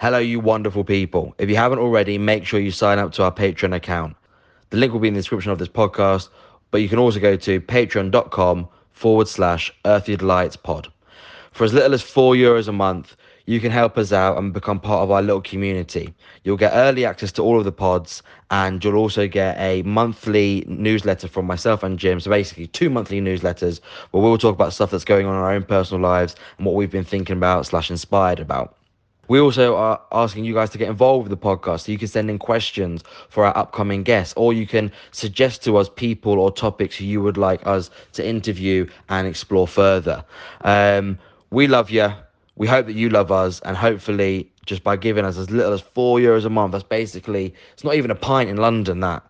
Hello, you wonderful people. If you haven't already, make sure you sign up to our Patreon account. The link will be in the description of this podcast, but you can also go to patreon.com/Earthly Delights Pod. For as little as €4 a month, you can help us out and become part of our little community. You'll get early access to all of the pods, and you'll also get a monthly newsletter from myself and Jim. So basically, 2 monthly newsletters where we'll talk about stuff that's going on in our own personal lives and what we've been thinking about/inspired about. We also are asking you guys to get involved with the podcast. So you can send in questions for our upcoming guests, or you can suggest to us people or topics you would like us to interview and explore further. We love you. We hope that you love us. And hopefully, just by giving us as little as €4 a month, that's basically, it's not even a pint in London, that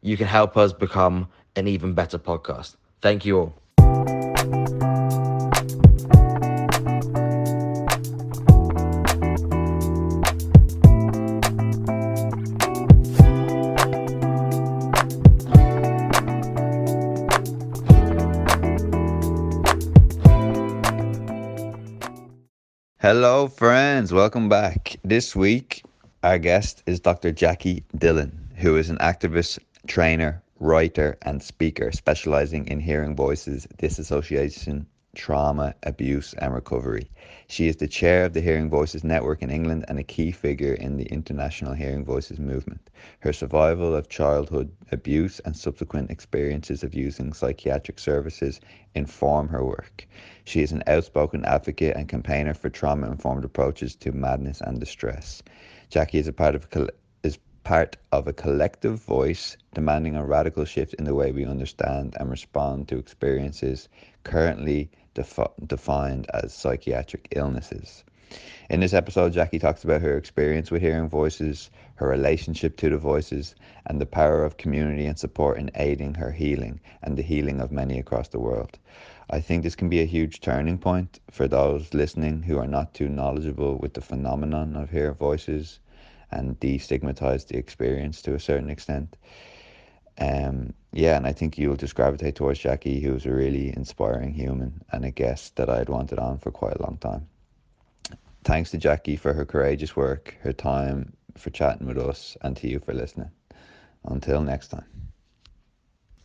you can help us become an even better podcast. Thank you all. Hello, friends. Welcome back. This week, our guest is Dr. Jacqui Dillon, who is an activist, trainer, writer, and speaker specializing in hearing voices, dissociation, trauma, abuse, and recovery. She is the chair of the Hearing Voices Network in England and a key figure in the international Hearing Voices movement. Her survival of childhood abuse and subsequent experiences of using psychiatric services inform her work. She is an outspoken advocate and campaigner for trauma-informed approaches to madness and distress. Jacqui is part of a collective voice demanding a radical shift in the way we understand and respond to experiences currently defined as psychiatric illnesses. In this episode, Jacqui talks about her experience with hearing voices, her relationship to the voices, and the power of community and support in aiding her healing and the healing of many across the world. I think this can be a huge turning point for those listening who are not too knowledgeable with the phenomenon of hearing voices and destigmatize the experience to a certain extent. And I think you'll just gravitate towards Jacqui, who's a really inspiring human and a guest that I'd wanted on for quite a long time. Thanks to Jacqui for her courageous work, her time, for chatting with us, and to you for listening. Until next time.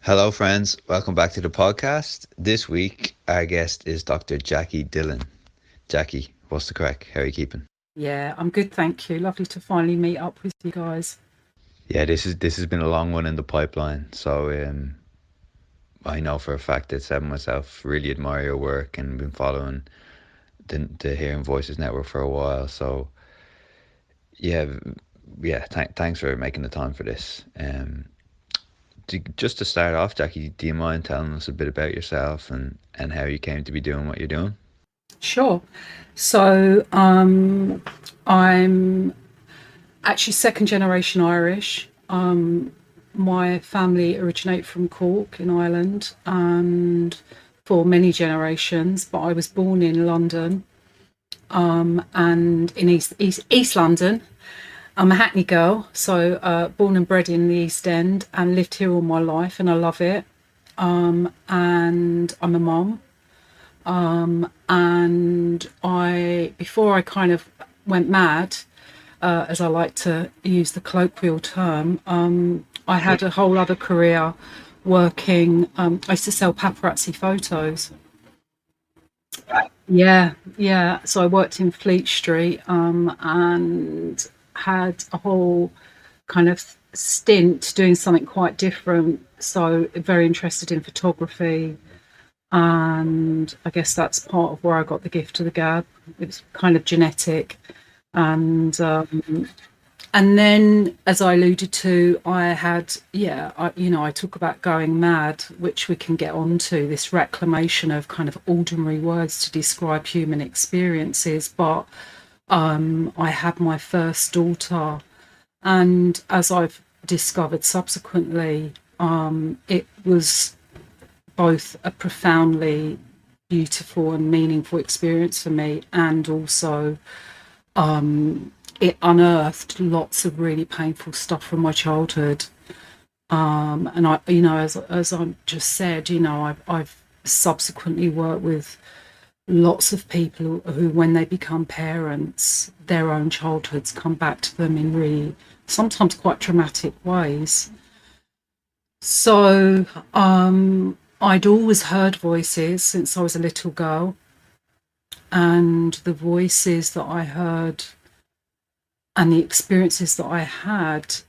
Hello, friends. Welcome back to the podcast. This week, our guest is Dr. Jacqui Dillon. Jacqui, what's the crack? How are you keeping? Yeah, I'm good, thank you. Lovely to finally meet up with you guys. Yeah, this has been a long one in the pipeline. So I know for a fact that I myself really admire your work and been following the Hearing Voices Network for a while. So thanks for making the time for this. Just to start off, Jacqui, do you mind telling us a bit about yourself and how you came to be doing what you're doing? Sure. So I'm actually second generation Irish. My family originate from Cork in Ireland, and for many generations, but I was born in London, and in East London. I'm a Hackney girl, so born and bred in the East End and lived here all my life, and I love it. And I'm a mum. And before I kind of went mad, as I like to use the colloquial term, I had a whole other career working. I used to sell paparazzi photos. Yeah. So I worked in Fleet Street, and had a whole kind of stint doing something quite different. So very interested in photography. And I guess that's part of where I got the gift of the gab. It's kind of genetic. And then, as I alluded to, I talk about going mad, which we can get onto, this reclamation of kind of ordinary words to describe human experiences. But I had my first daughter, and as I've discovered subsequently, it was both a profoundly beautiful and meaningful experience for me, and also it unearthed lots of really painful stuff from my childhood. And I, as I just said, I've subsequently worked with lots of people who, when they become parents, their own childhoods come back to them in really sometimes quite dramatic ways. So I'd always heard voices since I was a little girl, and the voices that I heard and the experiences that I had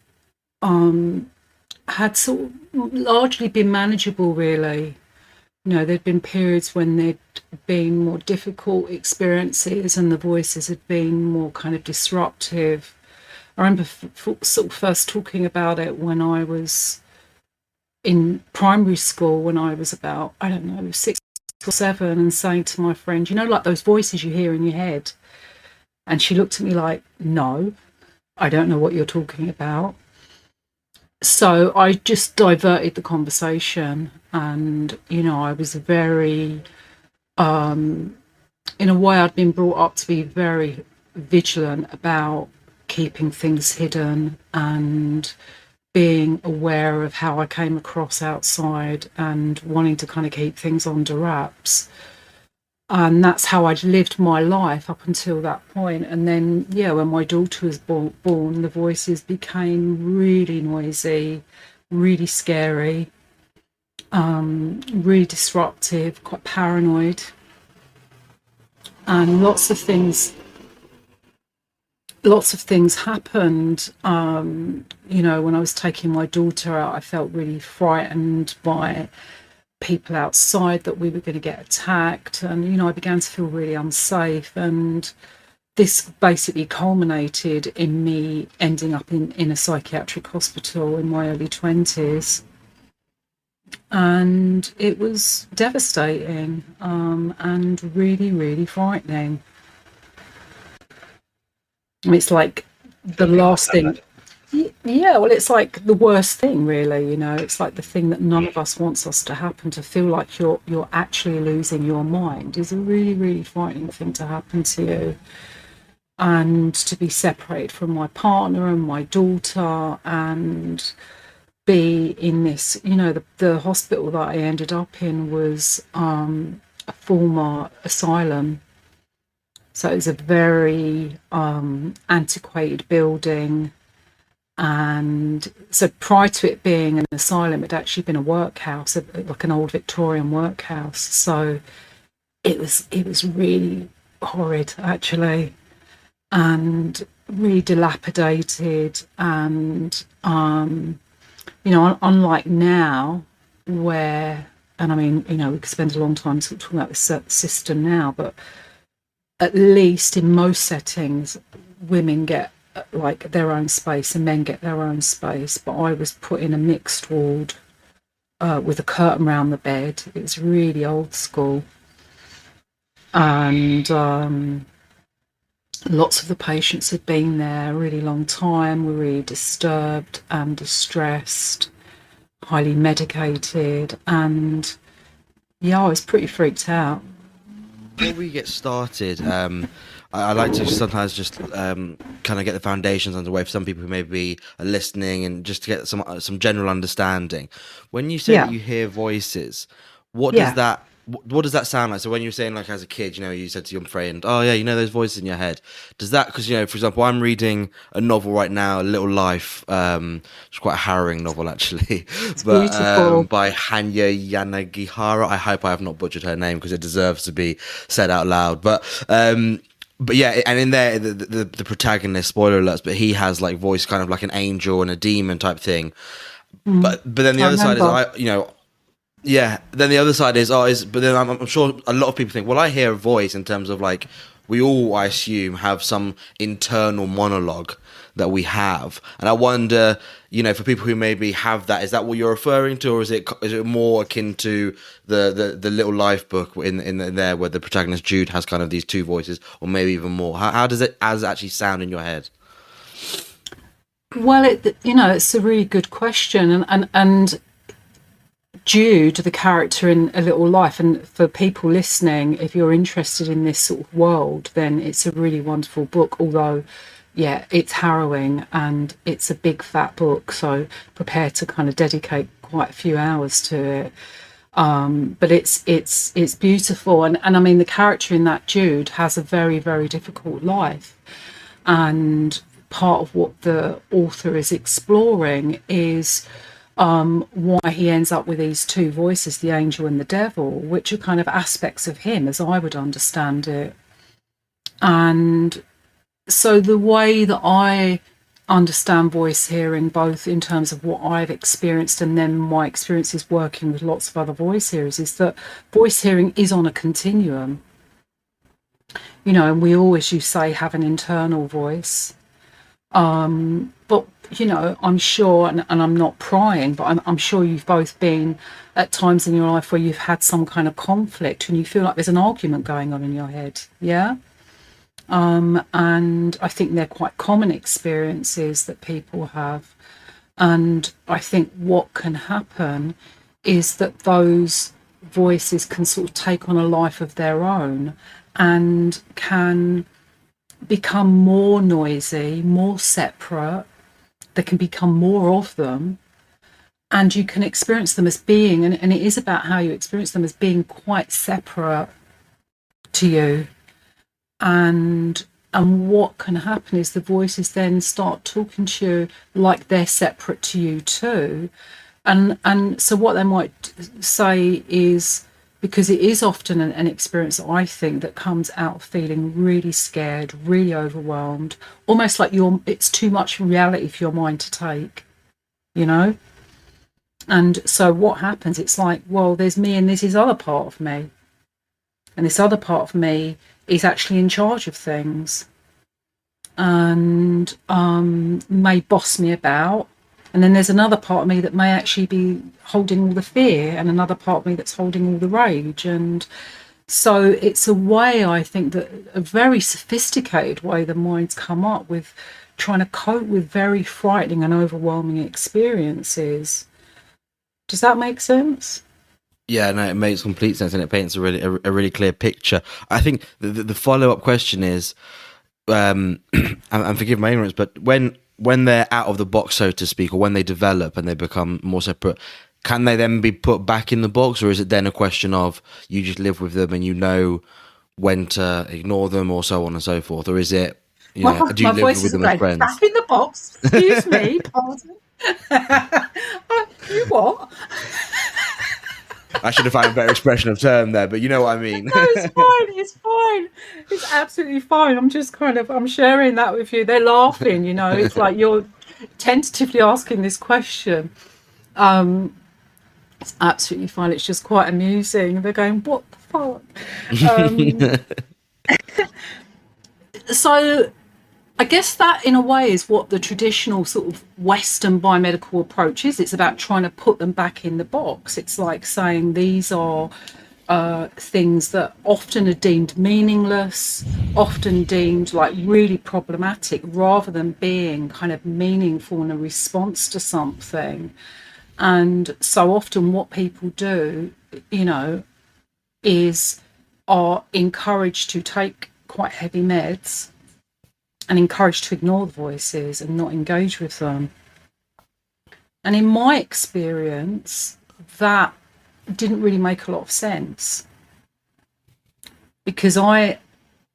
sort of largely been manageable, really. You know, there'd been periods when there'd been more difficult experiences and the voices had been more kind of disruptive. I remember sort of first talking about it when I was in primary school, when I was about, I don't know, 6 or 7, and saying to my friend, you know, like those voices you hear in your head. And she looked at me like, no, I don't know what you're talking about. So I just diverted the conversation, and, you know, I was very, in a way, I'd been brought up to be very vigilant about keeping things hidden and being aware of how I came across outside and wanting to kind of keep things under wraps. And that's how I'd lived my life up until that point. And then, yeah, when my daughter was born, the voices became really noisy, really scary, really disruptive, quite paranoid. And lots of things happened. You know, when I was taking my daughter out, I felt really frightened by people outside, that we were going to get attacked, and, you know, I began to feel really unsafe. And this basically culminated in me ending up in a psychiatric hospital in my early 20s, and it was devastating, and really, really frightening. It's like the last thing. Yeah, well, it's like the worst thing, really. You know, it's like the thing that none of us wants us to happen. To feel like you're actually losing your mind is a really, really frightening thing to happen to you. And to be separated from my partner and my daughter, and be in this, you know, the hospital that I ended up in was a former asylum. So it was a very antiquated building. And so prior to it being an asylum, it had actually been a workhouse, like an old Victorian workhouse. So it was really horrid, actually, and really dilapidated. And you know, unlike now, where, and I mean, you know, we could spend a long time talking about this system now, but at least in most settings, women get like their own space and men get their own space. But I was put in a mixed ward with a curtain around the bed. It was really old school, and lots of the patients had been there a really long time, were really disturbed and distressed, highly medicated, and yeah, I was pretty freaked out. Before we get started, I like to sometimes just kind of get the foundations underway for some people who maybe are listening, and just to get some general understanding. When you say that you hear voices, what does that sound like? So when you're saying, like, as a kid, you know, you said to your friend, "Oh yeah, you know those voices in your head." Does that, because, you know, for example, I'm reading a novel right now, A Little Life. It's quite a harrowing novel, actually, but by Hanya Yanagihara. I hope I have not butchered her name, because it deserves to be said out loud. But yeah, and in there, the protagonist, spoiler alerts, but he has like voice kind of like an angel and a demon type thing. But then the other side is, yeah, then the other side is, but then I'm sure a lot of people think, well, I hear a voice in terms of, like, we all, I assume, have some internal monologue that we have. And I wonder, you know, for people who maybe have that, is that what you're referring to, or is it more akin to the Little Life book in there, where the protagonist Jude has kind of these two voices, or maybe even more? How does it actually sound in your head? Well, it's a really good question, and Jude, the character in A Little Life, and for people listening, if you're interested in this sort of world, then it's a really wonderful book. Although, yeah, it's harrowing and it's a big fat book, so prepare to kind of dedicate quite a few hours to it. But it's beautiful, and I mean the character in that, Jude, has a very, very difficult life, and part of what the author is exploring is why he ends up with these two voices, the angel and the devil, which are kind of aspects of him as I would understand it. And so the way that I understand voice hearing, both in terms of what I've experienced and then my experiences working with lots of other voice hearers, is that voice hearing is on a continuum. You know, and we always, you say, have an internal voice. But, you know, I'm sure, and I'm not prying, but I'm sure you've both been at times in your life where you've had some kind of conflict and you feel like there's an argument going on in your head. Yeah. And I think they're quite common experiences that people have. And I think what can happen is that those voices can sort of take on a life of their own and can become more noisy, more separate. There can become more of them. And you can experience them as being, and it is about how you experience them, as being quite separate to you. And what can happen is the voices then start talking to you like they're separate to you too. And so what they might say is, because it is often an experience, I think, that comes out feeling really scared, really overwhelmed, almost like it's too much reality for your mind to take, you know? And so what happens, it's like, well, there's me and there's this other part of me. And this other part of me is actually in charge of things and may boss me about. And then there's another part of me that may actually be holding all the fear, and another part of me that's holding all the rage. And so it's a way, I think, that a very sophisticated way the mind's come up with trying to cope with very frightening and overwhelming experiences. Does that make sense? Yeah, no, it makes complete sense, and it paints a really clear picture. I think the follow-up question is, and forgive my ignorance, but when they're out of the box, so to speak, or when they develop and they become more separate, can they then be put back in the box, or is it then a question of you just live with them and you know when to ignore them, or so on and so forth, or is it, do you live with them as friends? Back in the box. Excuse me, pardon. You what? I should have found a better expression of term there, but you know what I mean. No, it's fine. It's fine. It's absolutely fine. I'm just I'm sharing that with you. They're laughing, you know. It's like you're tentatively asking this question. It's absolutely fine. It's just quite amusing. They're going, what the fuck? So I guess that, in a way, is what the traditional sort of Western biomedical approach is. It's about trying to put them back in the box. It's like saying these are things that often are deemed meaningless, often deemed like really problematic, rather than being kind of meaningful in a response to something. And so often what people do, you know, are encouraged to take quite heavy meds and encouraged to ignore the voices and not engage with them. And in my experience, that didn't really make a lot of sense, because I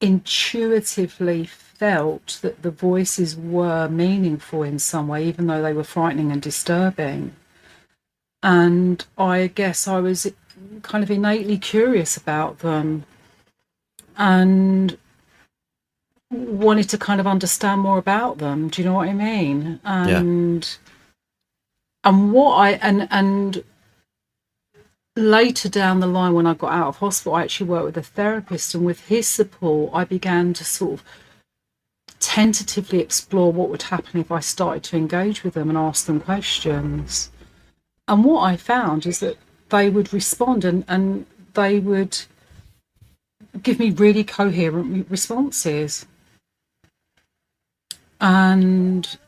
intuitively felt that the voices were meaningful in some way, even though they were frightening and disturbing. And I guess I was kind of innately curious about them and wanted to kind of understand more about them. Do you know what I mean? And and later down the line, when I got out of hospital, I actually worked with a therapist, and with his support I began to sort of tentatively explore what would happen if I started to engage with them and ask them questions. And what I found is that they would respond, and they would give me really coherent responses, and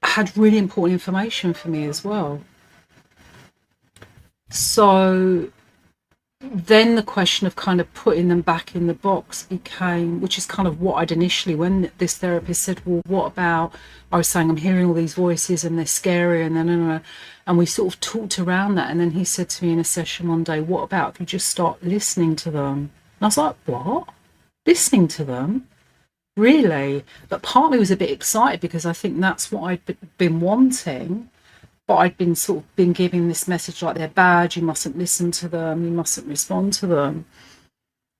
had really important information for me as well. So then the question of kind of putting them back in the box became, which is kind of what I'd initially, when this therapist said, well, what about, I was saying, I'm hearing all these voices and they're scary, and then, and we sort of talked around that. And then he said to me in a session one day, what about if you just start listening to them? And I was like, what? Listening to them? Really? But part of me was a bit excited because I think that's what I'd been wanting. But I'd been sort of been giving this message like they're bad, you mustn't listen to them, you mustn't respond to them.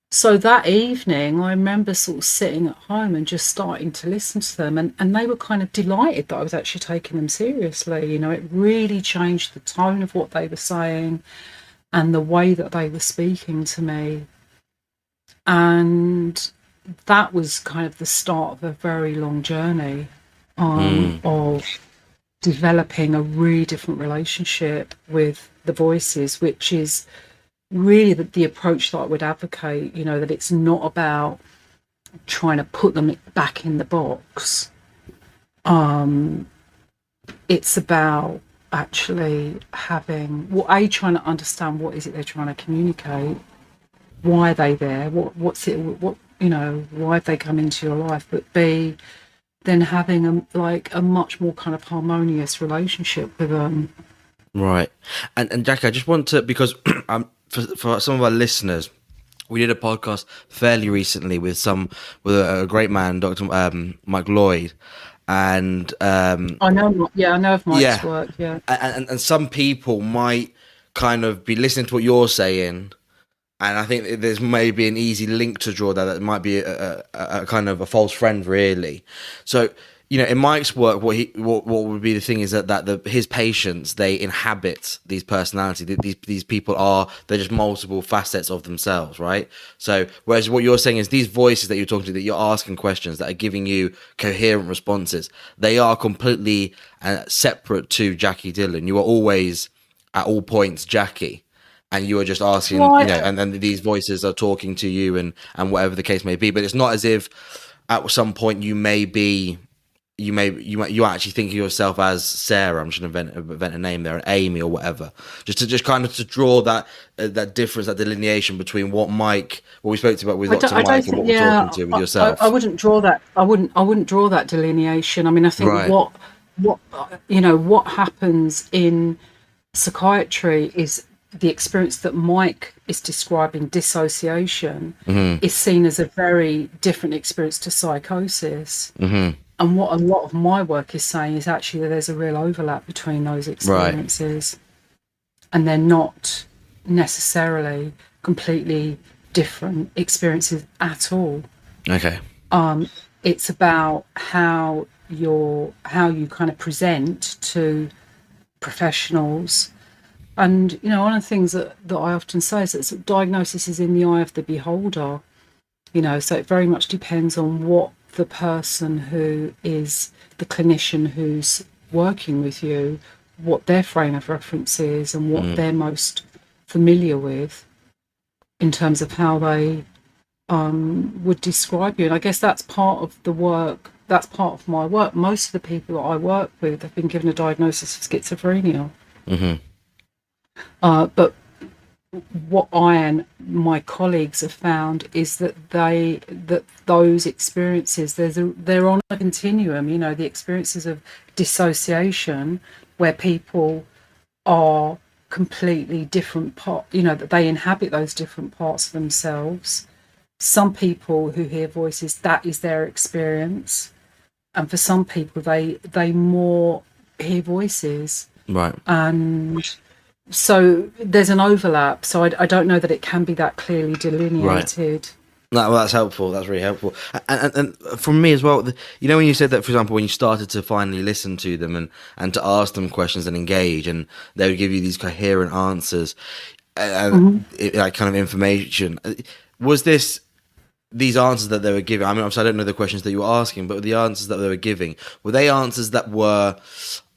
So that evening, I remember sort of sitting at home and just starting to listen to them, and they were kind of delighted that I was actually taking them seriously. You know, it really changed the tone of what they were saying and the way that they were speaking to me. And that was kind of the start of a very long journey of developing a really different relationship with the voices, which is really the approach that I would advocate, you know, that it's not about trying to put them back in the box. It's about actually having, well, trying to understand what is it they're trying to communicate, why are they there, what's it, what, you know, why have they come into your life, but B, then having a much more kind of harmonious relationship with them. Right. And Jacqui, I just want to, because for some of our listeners, we did a podcast fairly recently with a great man, Dr. Mike Lloyd, and I know of Mike's work. Yeah, and some people might kind of be listening to what you're saying, and I think there's maybe an easy link to draw that might be a kind of a false friend, really. So, you know, in Mike's work, what would be the thing is that his patients, they inhabit these personalities. These people they're just multiple facets of themselves, right? So, whereas what you're saying is these voices that you're talking to, that you're asking questions, that are giving you coherent responses, they are completely separate to Jacqui Dillon. You are always, at all points, Jacqui. And you are just asking, you know, and then these voices are talking to you, and whatever the case may be. But it's not as if at some point you actually think of yourself as Sarah. I'm just going to invent a name there, Amy or whatever, just kind of to draw that difference, that delineation between what we spoke about with Dr. Mike, and what we're talking to with yourself. I wouldn't draw that. I wouldn't draw that delineation. I mean, I think what you know, what happens in psychiatry is the experience that Mike is describing, dissociation, is seen as a very different experience to psychosis. And what a lot of my work is saying is actually that there's a real overlap between those experiences, and they're not necessarily completely different experiences at all. Okay. It's about how you kind of present to professionals. And, you know, one of the things that I often say is that diagnosis is in the eye of the beholder, you know, so it very much depends on what the person who is the clinician who's working with you, what their frame of reference is and what they're most familiar with in terms of how they would describe you. And I guess that's part of the work, that's part of my work. Most of the people that I work with have been given a diagnosis of schizophrenia. But what I and my colleagues have found is that those experiences, they're on a continuum. You know, the experiences of dissociation, where people are completely different you know, that they inhabit those different parts of themselves. Some people who hear voices, that is their experience, and for some people, they more hear voices, right? And so there's an overlap. So I don't know that it can be that clearly delineated. Right. No, well, that's helpful. That's really helpful. And from me as well, you know, when you said that, for example, when you started to finally listen to them and to ask them questions and engage, and they would give you these coherent answers, like kind of information, was these answers that they were giving? I mean, obviously, I don't know the questions that you were asking, but the answers that they were giving, were they answers that were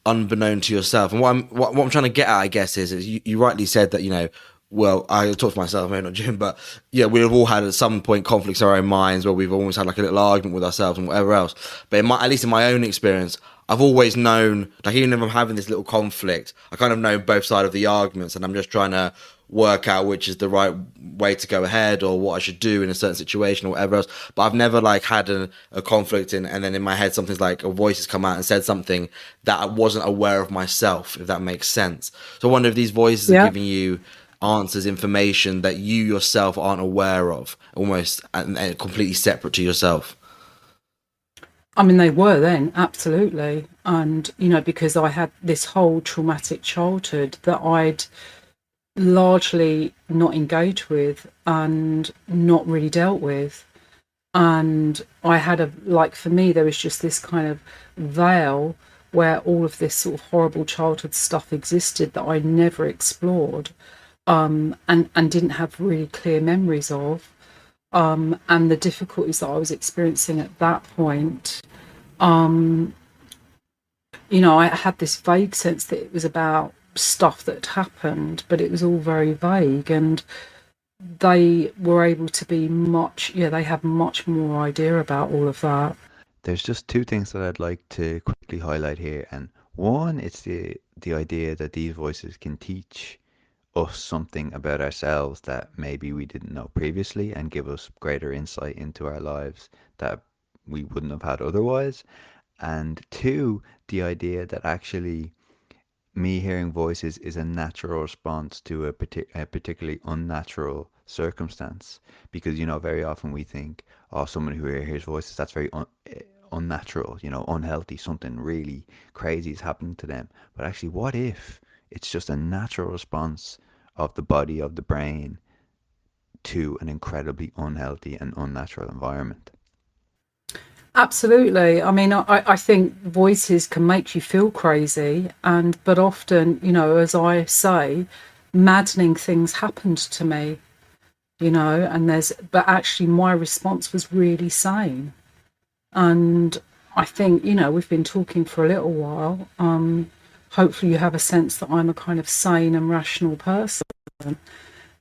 unbeknown to yourself? And what I'm trying to get at, I guess, is you rightly said that, you know, well, I talk for myself, maybe not Jim, but yeah, we've all had at some point conflicts in our own minds where we've almost had like a little argument with ourselves and whatever else. But at least in my own experience, I've always known, like, even if I'm having this little conflict, I kind of know both sides of the arguments, and I'm just trying to work out which is the right way to go ahead or what I should do in a certain situation or whatever else. But I've never like had a conflict and then in my head something's like a voice has come out and said something that I wasn't aware of myself, if that makes sense. So I wonder if these voices are Yeah. giving you answers, information that you yourself aren't aware of, almost and completely separate to yourself. I mean, they were then, absolutely. And, because I had this whole traumatic childhood that I'd largely not engaged with and not really dealt with. And I had for me, there was just this kind of veil where all of this sort of horrible childhood stuff existed that I never explored, and didn't have really clear memories of. And the difficulties that I was experiencing at that point, I had this vague sense that it was about stuff that had happened, but it was all very vague, and they were able to be they had much more idea about all of that. There's just two things that I'd like to quickly highlight here, and one, it's the idea that these voices can teach us something about ourselves that maybe we didn't know previously and give us greater insight into our lives that we wouldn't have had otherwise. And two, the idea that actually me hearing voices is a natural response to a particularly unnatural circumstance. Because, very often we think, oh, someone who hears voices, that's very unnatural, unhealthy, something really crazy is happening to them. But actually, what if it's just a natural response of the body, of the brain, to an incredibly unhealthy and unnatural environment? Absolutely. I mean, I think voices can make you feel crazy, but often, as I say, maddening things happened to me, but actually my response was really sane. And I think, we've been talking for a little while. Hopefully you have a sense that I'm a kind of sane and rational person.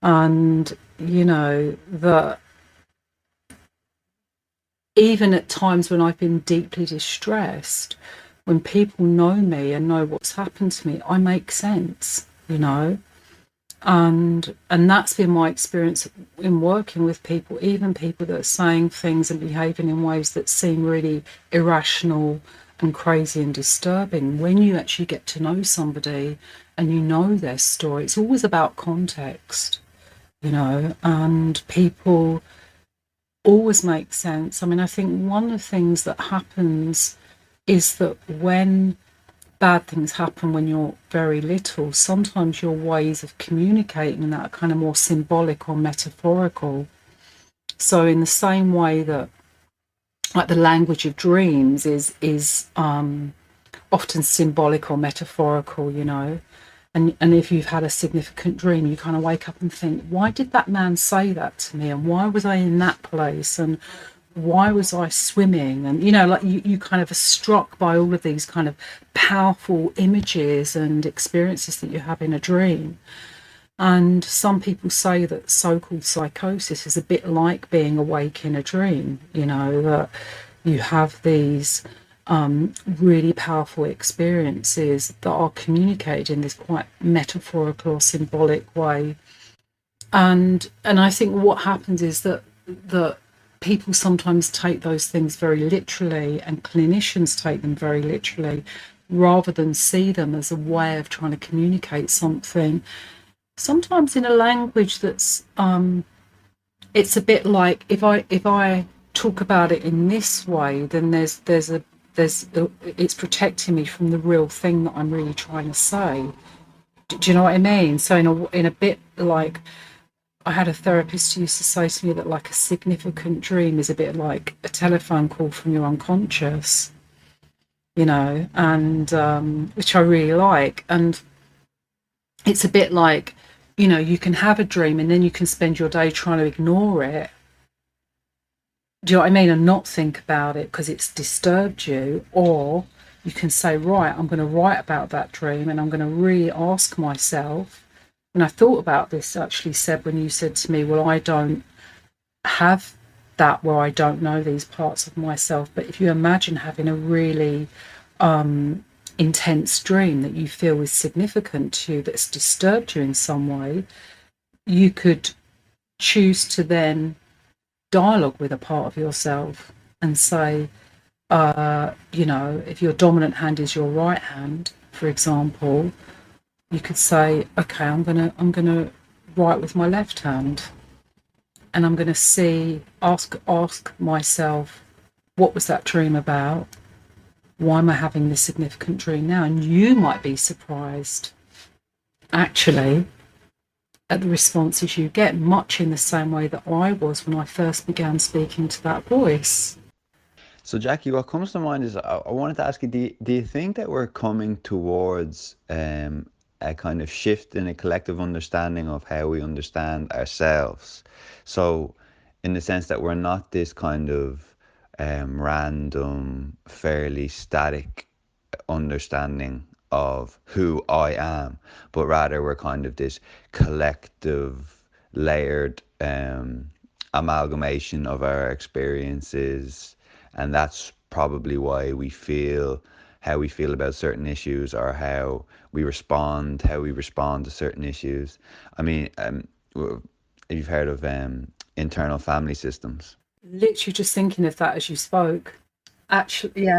And, that even at times when I've been deeply distressed, when people know me and know what's happened to me, I make sense, and that's been my experience in working with people, even people that are saying things and behaving in ways that seem really irrational and crazy and disturbing. When you actually get to know somebody and you know their story, it's always about context, and people always make sense. I mean, I think one of the things that happens is that when bad things happen when you're very little, sometimes your ways of communicating that are kind of more symbolic or metaphorical. So in the same way that like the language of dreams is often symbolic or metaphorical, and if you've had a significant dream, you kind of wake up and think, why did that man say that to me, and why was I in that place, and why was I swimming? And like you kind of are struck by all of these kind of powerful images and experiences that you have in a dream. And some people say that so-called psychosis is a bit like being awake in a dream, that you have these really powerful experiences that are communicated in this quite metaphorical or symbolic way. And I think what happens is that people sometimes take those things very literally, and clinicians take them very literally, rather than see them as a way of trying to communicate something, sometimes in a language that's it's a bit like, if I talk about it in this way, then it's protecting me from the real thing that I'm really trying to say. Do you know what I mean? So in a bit like, I had a therapist who used to say to me that like a significant dream is a bit like a telephone call from your unconscious, and which I really like. And it's a bit like, you can have a dream and then you can spend your day trying to ignore it. Do you know what I mean? And not think about it because it's disturbed you. Or you can say, right, I'm going to write about that dream and I'm going to really ask myself. And I thought about this actually, Seb, when you said to me, well, I don't have that where I don't know these parts of myself. But if you imagine having a really intense dream that you feel is significant to you, that's disturbed you in some way, you could choose to then dialogue with a part of yourself and say, if your dominant hand is your right hand, for example, you could say, okay, I'm gonna write with my left hand, and I'm gonna ask myself, what was that dream about? Why am I having this significant dream now? And you might be surprised, actually, at the responses you get, much in the same way that I was when I first began speaking to that voice. So, Jackie, what comes to mind is I wanted to ask you, do you think that we're coming towards a kind of shift in a collective understanding of how we understand ourselves? So, in the sense that we're not this kind of random, fairly static understanding of who I am, but rather we're kind of this collective, layered amalgamation of our experiences, and that's probably why we feel how we feel about certain issues, or how we respond to certain issues. I mean, you've heard of internal family systems. Literally just thinking of that as you spoke. Actually,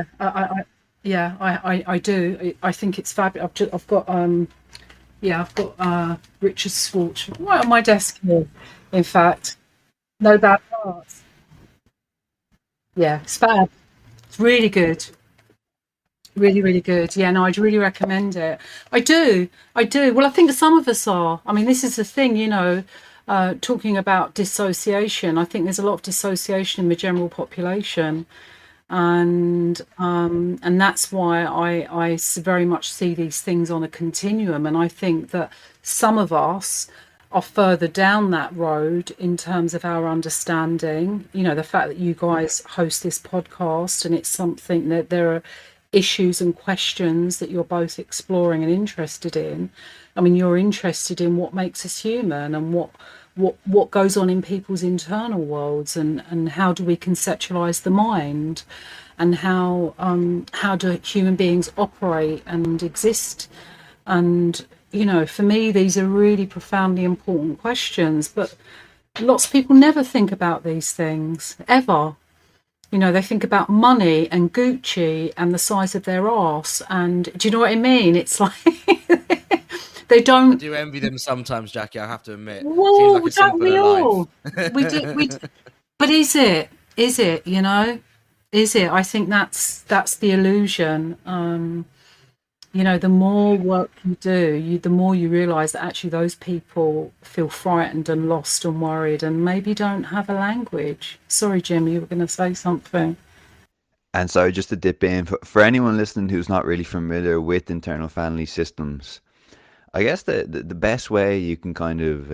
yeah, I do. I think it's fabulous. I've got I've got Richard Schwartz right on my desk here. In fact, no bad parts. Yeah, it's fab. It's really good. Really, really good. Yeah, no, I'd really recommend it. I do. I do. Well, I think some of us are. I mean, this is the thing, talking about dissociation. I think there's a lot of dissociation in the general population, and that's why very much see these things on a continuum. And I think that some of us are further down that road in terms of our understanding. The fact that you guys host this podcast, and it's something that there are issues and questions that you're both exploring and interested in. I mean, you're interested in what makes us human, and what goes on in people's internal worlds, and how do we conceptualize the mind, and how do human beings operate and exist. And for me, these are really profoundly important questions, but lots of people never think about these things ever. They think about money and Gucci and the size of their arse, and do you know what I mean? It's like they I don't. do envy them sometimes, Jackie. I have to admit, seems Whoa, like a don't we simpler life. all? We do. But is it? Is it? Is it? I think that's the illusion. The more work you do, the more you realise that actually those people feel frightened and lost and worried, and maybe don't have a language. Sorry, Jim, you were going to say something. And so, just to dip in, for anyone listening who's not really familiar with internal family systems, I guess the best way you can kind of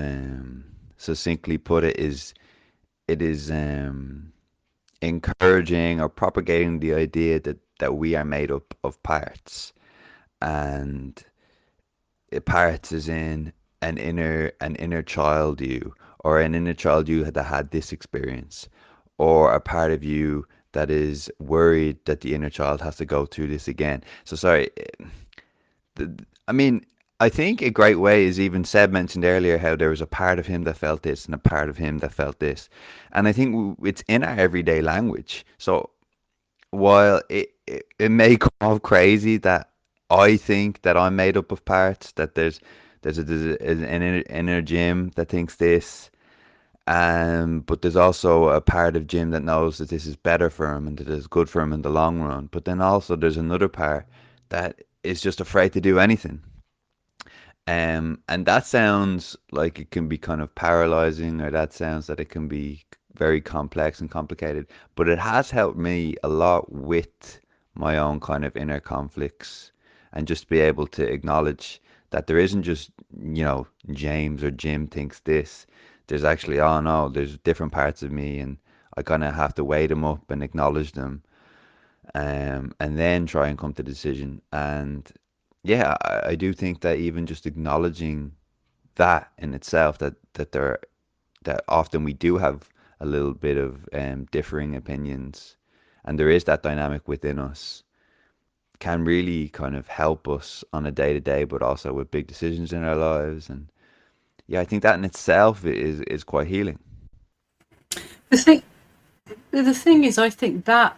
succinctly put it is it is encouraging or propagating the idea that we are made up of parts, and parts is in an inner child you, or an inner child you that had this experience, or a part of you that is worried that the inner child has to go through this again. So sorry, I mean, I think a great way is even Seb mentioned earlier how there was a part of him that felt this and a part of him that felt this. And I think it's in our everyday language. So while it may come off crazy that I think that I'm made up of parts, that there's an inner Jim that thinks this, but there's also a part of Jim that knows that this is better for him and that it's good for him in the long run. But then also there's another part that is just afraid to do anything. And that sounds like it can be kind of paralyzing, or that sounds that it can be very complex and complicated. But it has helped me a lot with my own kind of inner conflicts, and just be able to acknowledge that there isn't just, James or Jim thinks this. There's actually, oh no, there's different parts of me, and I kind of have to weigh them up and acknowledge them, and then try and come to a decision. And yeah, I do think that even just acknowledging that in itself, that often we do have a little bit of differing opinions, and there is that dynamic within us, can really kind of help us on a day to day, but also with big decisions in our lives. And yeah, I think that in itself is quite healing. The thing, the thing is, I think that,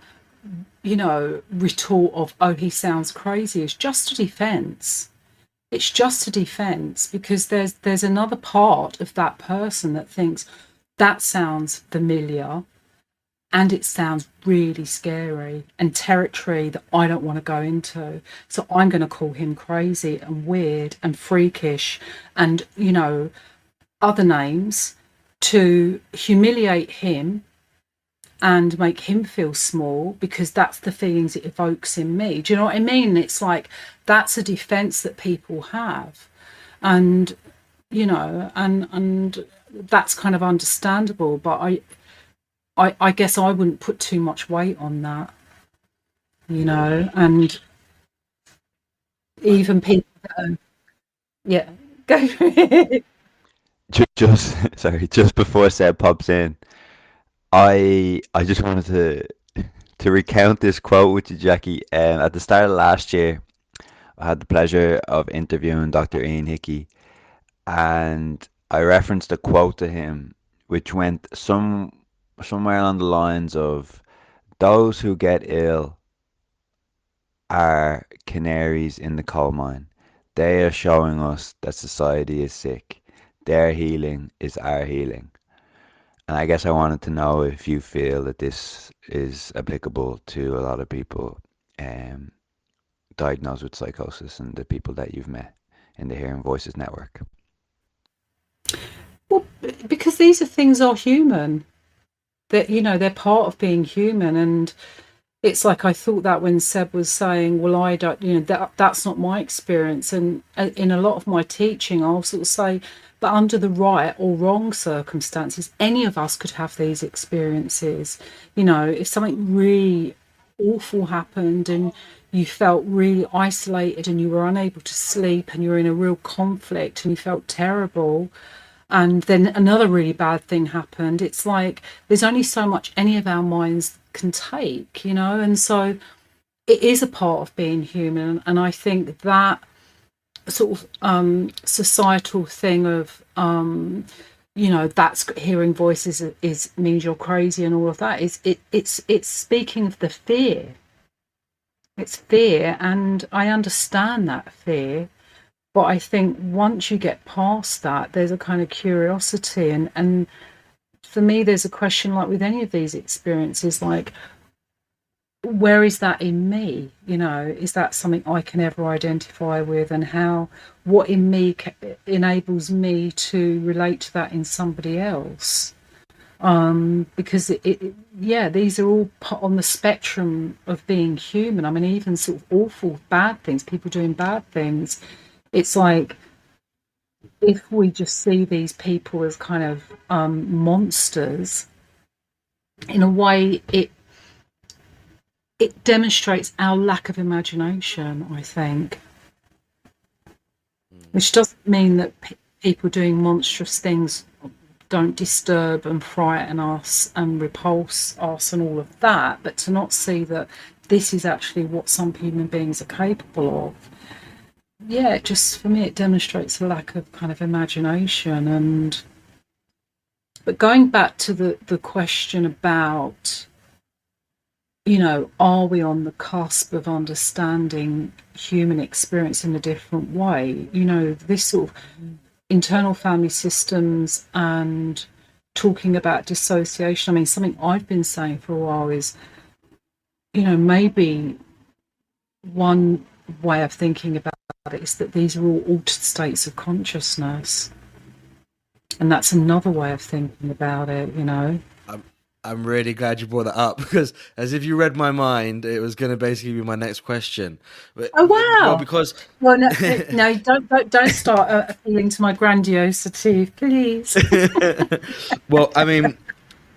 retort of, oh, he sounds crazy, is just a defense. It's just a defense, because there's another part of that person that thinks that sounds familiar, and it sounds really scary and territory that I don't want to go into. So I'm going to call him crazy and weird and freakish and, other names to humiliate him and make him feel small, because that's the feelings it evokes in me. Do you know what I mean? It's like, that's a defense that people have. And, and that's kind of understandable, but I guess I wouldn't put too much weight on that, and even people that are, yeah, go for it. Just sorry, just before Seb pops in, I just wanted to recount this quote with you, Jackie. At the start of last year, I had the pleasure of interviewing Dr. Ian Hickey, and I referenced a quote to him, which went somewhere along the lines of, "Those who get ill are canaries in the coal mine. They are showing us that society is sick. Their healing is our healing." And I guess I wanted to know if you feel that this is applicable to a lot of people um, diagnosed with psychosis and the people that you've met in the Hearing Voices network. Well, because these are things are human. That, they're part of being human. And it's like, I thought that when Seb was saying, well, I don't, that's not my experience. And in a lot of my teaching, I'll sort of say, but under the right or wrong circumstances, any of us could have these experiences. If something really awful happened and you felt really isolated and you were unable to sleep and you were in a real conflict and you felt terrible, and then another really bad thing happened, it's like there's only so much any of our minds can take, and so it is a part of being human. And I think that sort of societal thing of that's hearing voices is means you're crazy and all of that it's speaking of the fear. It's fear, and I understand that fear. But I think once you get past that, there's a kind of curiosity. And for me, there's a question, like with any of these experiences, like, where is that in me? Is that something I can ever identify with? And what in me enables me to relate to that in somebody else? Because these are all on the spectrum of being human. I mean, even sort of awful, bad things, people doing bad things. It's like, if we just see these people as kind of monsters, in a way, it demonstrates our lack of imagination, I think. Which doesn't mean that people doing monstrous things don't disturb and frighten us and repulse us and all of that, but to not see that this is actually what some human beings are capable of. Yeah, for me, it demonstrates a lack of kind of imagination. But going back to the question about, are we on the cusp of understanding human experience in a different way? This sort of internal family systems and talking about dissociation. I mean, something I've been saying for a while is, maybe one way of thinking about it is that these are all altered states of consciousness, and that's another way of thinking about it. I'm really glad you brought that up, because as if you read my mind, it was going to basically be my next question. But, oh wow! Well, no, don't start appealing to my grandiosity, please. Well, I mean,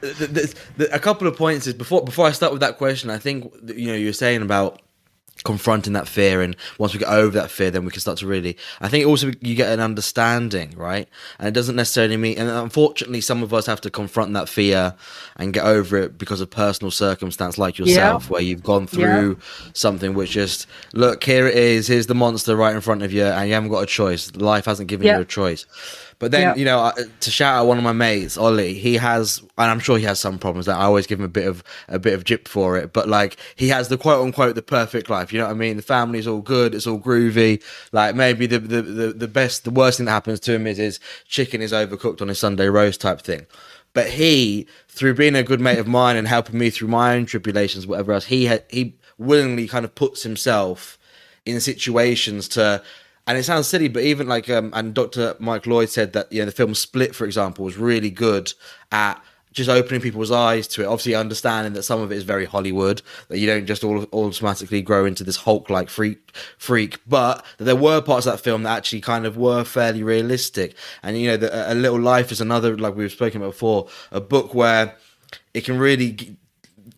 a couple of points is before I start with that question. I think you're saying about confronting that fear, and once we get over that fear, then we can start to really, I think also you get an understanding, right? And it doesn't necessarily mean, and unfortunately some of us have to confront that fear and get over it because of personal circumstance, like yourself, where you've gone through something which just, look, here it is, here's the monster right in front of you, and you haven't got a choice. Life hasn't given you a choice. But then, Yeah. you know, to shout out one of my mates, Ollie, he has, and I'm sure he has some problems that I always give him a bit of jip for it. But like, he has the quote unquote the perfect life. You know what I mean? The family's all good, it's all groovy. Like maybe the worst thing that happens to him is his chicken is overcooked on his Sunday roast type thing. But he, through being a good mate of mine and helping me through my own tribulations, whatever else, he willingly kind of puts himself in situations to, and it sounds silly, but even like and Dr. Mike Lloyd said that, you know, the film Split, for example, was really good at just opening people's eyes to it. Obviously understanding that some of it is very Hollywood, that you don't just all automatically grow into this Hulk like freak, but that there were parts of that film that actually kind of were fairly realistic. And you know, A Little Life is another, like we've spoken about before, a book where it can really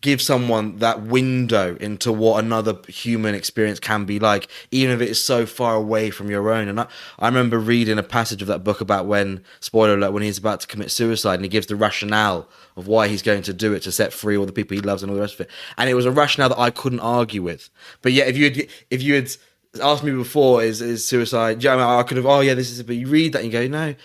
give someone that window into what another human experience can be like, even if it is so far away from your own. And I remember reading a passage of that book about when, spoiler alert, when he's about to commit suicide, and he gives the rationale of why he's going to do it, to set free all the people he loves and all the rest of it. And it was a rationale that I couldn't argue with. But yet, if you had asked me before, is suicide, do you know what I mean? I could have, oh yeah, this is it. But you read that and you go, no,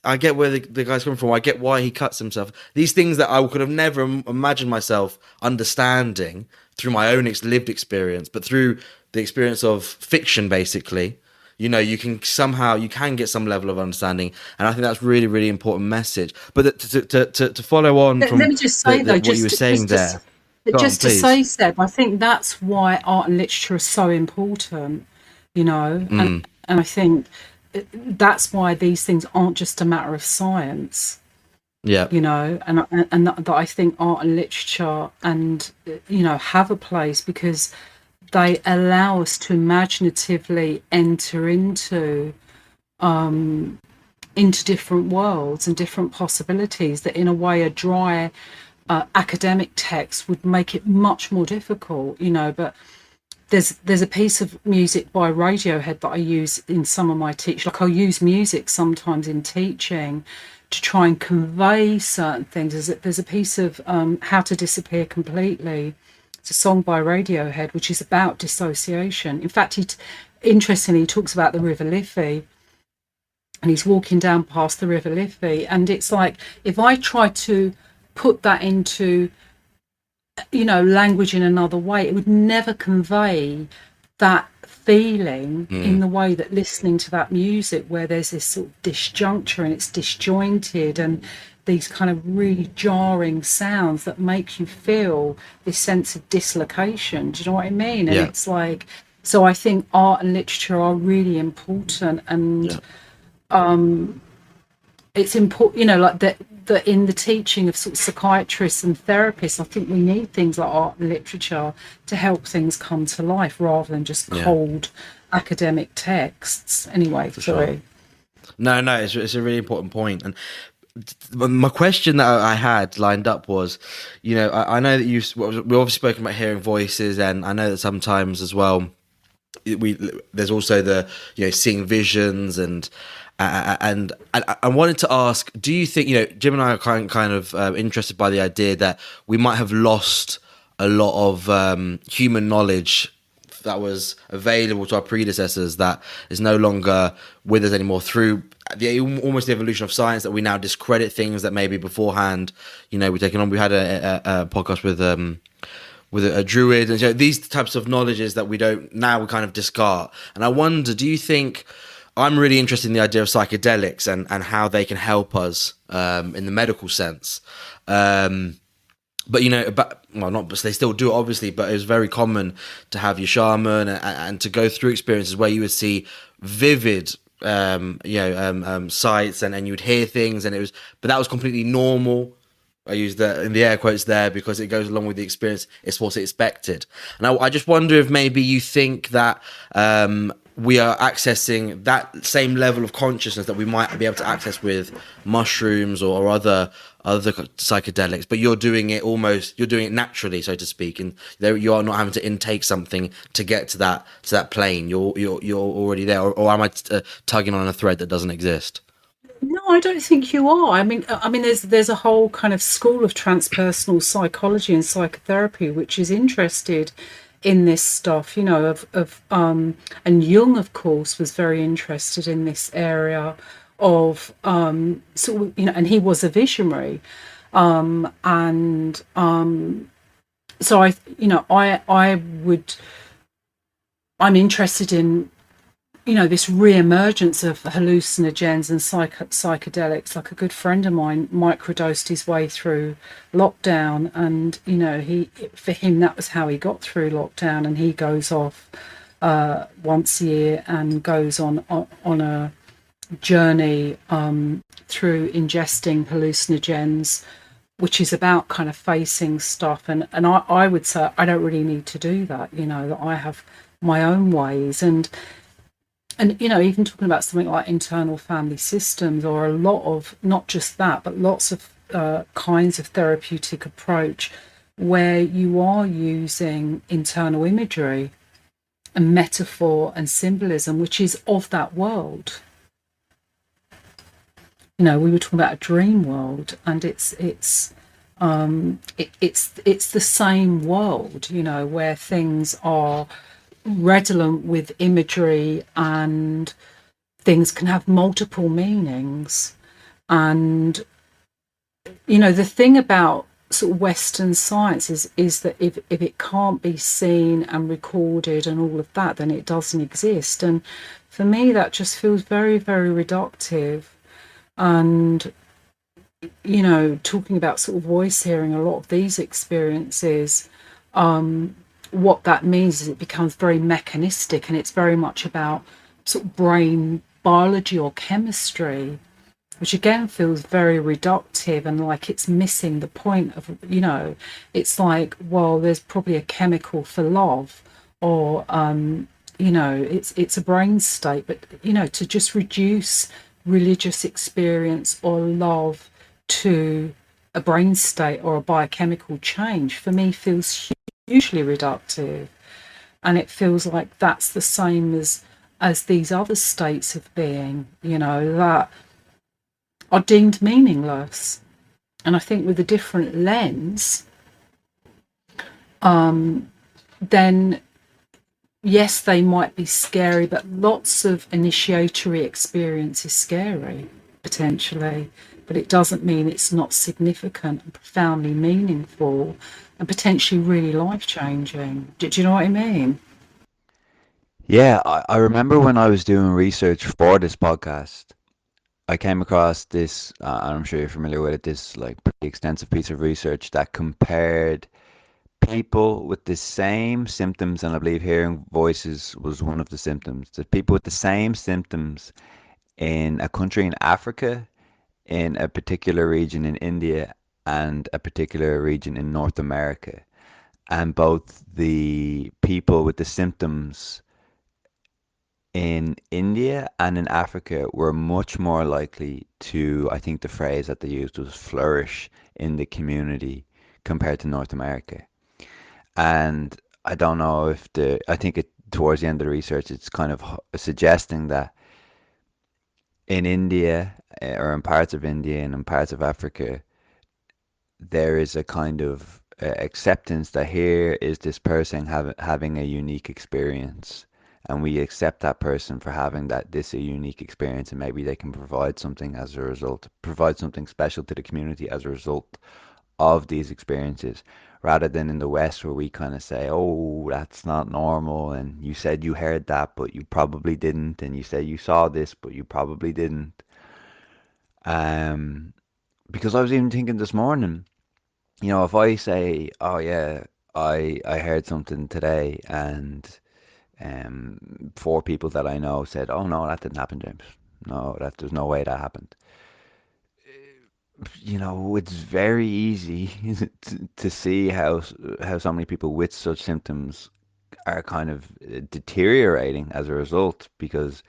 I get where the guy's coming from. I get why he cuts himself. These things that I could have never imagined myself understanding through my own lived experience, but through the experience of fiction, basically, you know, you can get some level of understanding, and I think that's really, really important message. But to follow on from Let me just say though, what you were saying there, just to say, Seb, I think that's why art and literature are so important, you know, and I think that's why these things aren't just a matter of science. Yeah, you know, and that I think art and literature and, you know, have a place because they allow us to imaginatively enter into different worlds and different possibilities that in a way a dry academic text would make it much more difficult, you know. But there's a piece of music by Radiohead that I use in some of my teaching. Like I'll use music sometimes in teaching to try and convey certain things. There's a piece of How to Disappear Completely. It's a song by Radiohead, which is about dissociation. In fact, interestingly, he talks about the River Liffey, and he's walking down past the River Liffey. And it's like, if I try to put that into, you know, language in another way, it would never convey that feeling in the way that listening to that music, where there's this sort of disjuncture and it's disjointed and these kind of really jarring sounds that make you feel this sense of dislocation. Do you know what I mean? And it's like, so I think art and literature are really important, and it's important, you know, like that in the teaching of sort of psychiatrists and therapists, I think we need things like art and literature to help things come to life rather than just cold academic texts. Anyway, sorry. Sure. No, it's a really important point. And my question that I had lined up was, you know, I know that we've obviously spoken about hearing voices, and I know that sometimes as well, there's also the, you know, seeing visions, and I wanted to ask, do you think, you know, Jim and I are kind of interested by the idea that we might have lost a lot of human knowledge that was available to our predecessors that is no longer with us anymore through almost the evolution of science, that we now discredit things that maybe beforehand, you know, we're taking on. We had a podcast with a druid, and, you know, these types of knowledges that we kind of discard. And I wonder, do you think, I'm really interested in the idea of psychedelics and how they can help us in the medical sense. But, you know, not, but they still do it, obviously, but it was very common to have your shaman and to go through experiences where you would see vivid, sights, and you would hear things, but that was completely normal. I use the in the air quotes there because it goes along with the experience. It's what's expected. And I just wonder if maybe you think that we are accessing that same level of consciousness that we might be able to access with mushrooms or other psychedelics, but you're doing it naturally, so to speak, and you are not having to intake something to get to that plane. You're already there, or am I tugging on a thread that doesn't exist? No, I don't think you are. I mean, there's a whole kind of school of transpersonal psychology and psychotherapy which is interested in this stuff, you know, and Jung, of course, was very interested in this area of sort of, and he was a visionary, and so I'm interested in this re-emergence of hallucinogens and psychedelics. Like a good friend of mine microdosed his way through lockdown, and for him that was how he got through lockdown, and he goes off once a year and goes on a journey through ingesting hallucinogens, which is about kind of facing stuff. And I would say I don't really need to do that, that I have my own ways. And even talking about something like internal family systems, or a lot of, not just that, but lots of kinds of therapeutic approach where you are using internal imagery and metaphor and symbolism, which is of that world. We were talking about a dream world, and it's the same world, where things are redolent with imagery, and things can have multiple meanings. And the thing about sort of Western science is that if it can't be seen and recorded and all of that, then it doesn't exist. And for me, that just feels very, very reductive. And talking about sort of voice hearing, a lot of these experiences, what that means is it becomes very mechanistic, and it's very much about sort of brain biology or chemistry, which again feels very reductive, and like it's missing the point of, it's like, well, there's probably a chemical for love, or it's a brain state. But to just reduce religious experience or love to a brain state or a biochemical change, for me feels hugely reductive. And it feels like that's the same as these other states of being, that are deemed meaningless. And I think with a different lens, then yes, they might be scary, but lots of initiatory experience is scary, potentially. But it doesn't mean it's not significant and profoundly meaningful and potentially really life-changing. Do you know what I mean? Yeah, I remember when I was doing research for this podcast, I came across this, and I'm sure you're familiar with it, this like pretty extensive piece of research that compared people with the same symptoms, and I believe hearing voices was one of the symptoms. The people with the same symptoms in a country in Africa, in a particular region in India, and a particular region in North America. And both the people with the symptoms in India and in Africa were much more likely to, I think the phrase that they used was flourish in the community compared to North America. And I don't know if I think towards the end of the research, it's kind of suggesting that in India, or in parts of India and in parts of Africa, there is a kind of acceptance that here is this person having a unique experience, and we accept that person for having this a unique experience, and maybe they can provide something as a result, provide something special to the community as a result of these experiences, rather than in the West where we kind of say, oh, that's not normal, and you said you heard that, but you probably didn't, and you said you saw this, but you probably didn't. Because I was even thinking this morning, if I say, oh yeah, I heard something today, and four people that I know said, oh no, that didn't happen, James. No, there's no way that happened. It's very easy to see how so many people with such symptoms are kind of deteriorating as a result, because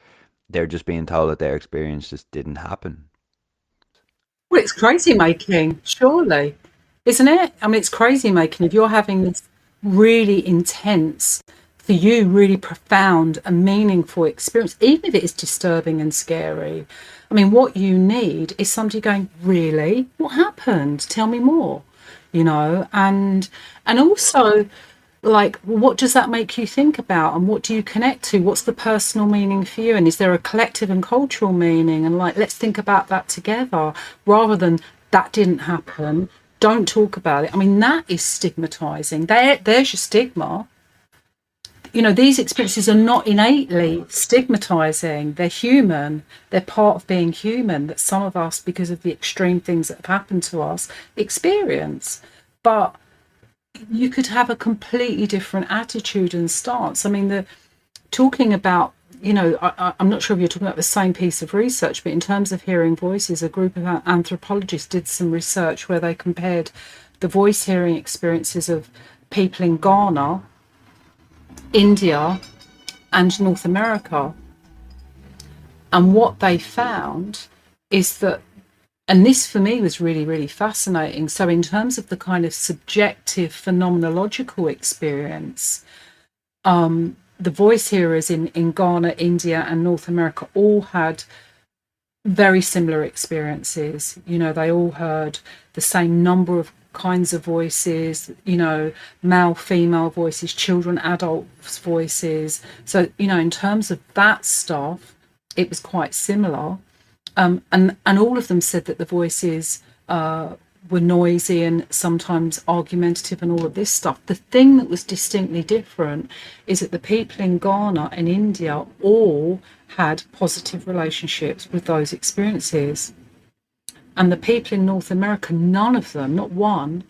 they're just being told that their experience just didn't happen. Well, it's crazy making, surely, isn't it? I mean, it's crazy making if you're having this really intense, for you, really profound and meaningful experience, even if it is disturbing and scary. I mean, what you need is somebody going, really? What happened? Tell me more. And also, like, what does that make you think about, and what do you connect to? What's the personal meaning for you, and is there a collective and cultural meaning? And like, let's think about that together, rather than that didn't happen, don't talk about it. I mean, that is stigmatizing. There's your stigma. These experiences are not innately stigmatizing. They're human. They're part of being human, that some of us, because of the extreme things that have happened to us, experience. But you could have a completely different attitude and stance. I mean, the talking about, I'm not sure if you're talking about the same piece of research, but in terms of hearing voices, a group of anthropologists did some research where they compared the voice hearing experiences of people in Ghana, India, and North America. And what they found is that, and this for me was really, really fascinating. So, in terms of the kind of subjective phenomenological experience, the voice hearers in Ghana, India, and North America all had very similar experiences. They all heard the same number of kinds of voices, male, female voices, children, adults' voices. So, in terms of that stuff, it was quite similar. And all of them said that the voices were noisy and sometimes argumentative and all of this stuff. The thing that was distinctly different is that the people in Ghana and India all had positive relationships with those experiences. And the people in North America, none of them, not one,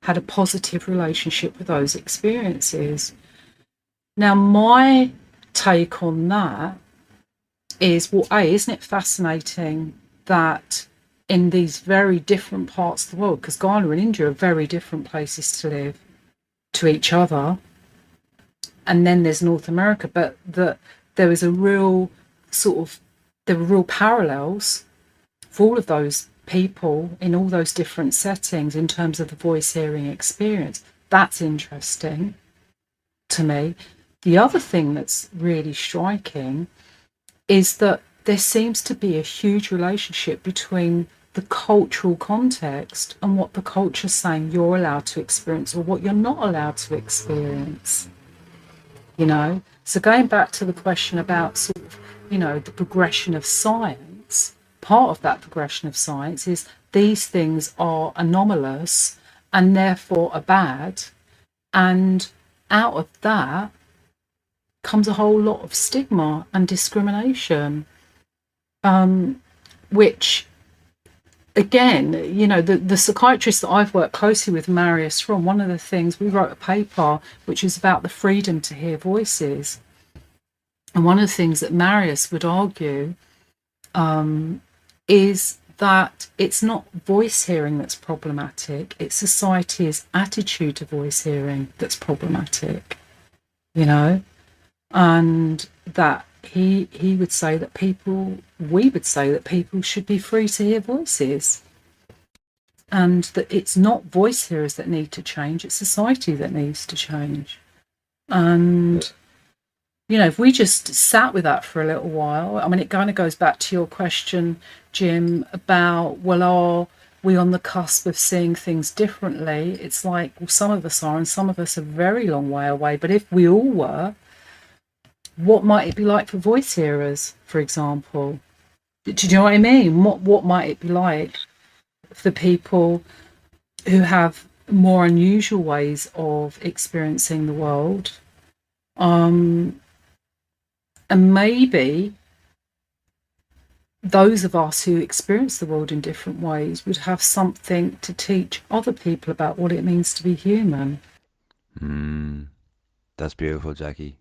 had a positive relationship with those experiences. Now, my take on that is, well, isn't it fascinating that in these very different parts of the world, because Ghana and India are very different places to live to each other, and then there's North America, but that there was a real there were real parallels for all of those people in all those different settings in terms of the voice hearing experience. That's interesting to me. The other thing that's really striking is that there seems to be a huge relationship between the cultural context and what the culture's saying you're allowed to experience or what you're not allowed to experience. So going back to the question about the progression of science, part of that progression of science is these things are anomalous and therefore are bad, and out of that comes a whole lot of stigma and discrimination, which, again, the psychiatrist that I've worked closely with, Marius From, one of the things, we wrote a paper which is about the freedom to hear voices. And one of the things that Marius would argue is that it's not voice hearing that's problematic, it's society's attitude to voice hearing that's problematic, and that he would say that we would say that people should be free to hear voices, and that it's not voice hearers that need to change, it's society that needs to change. And if we just sat with that for a little while, I mean, it kind of goes back to your question, Jim, about, well, are we on the cusp of seeing things differently? It's like, well, some of us are, and some of us are a very long way away. But if we all were, what might it be like for voice hearers, for example? Do you know what I mean? What might it be like for people who have more unusual ways of experiencing the world? And maybe those of us who experience the world in different ways would have something to teach other people about what it means to be human. That's beautiful, Jacqui.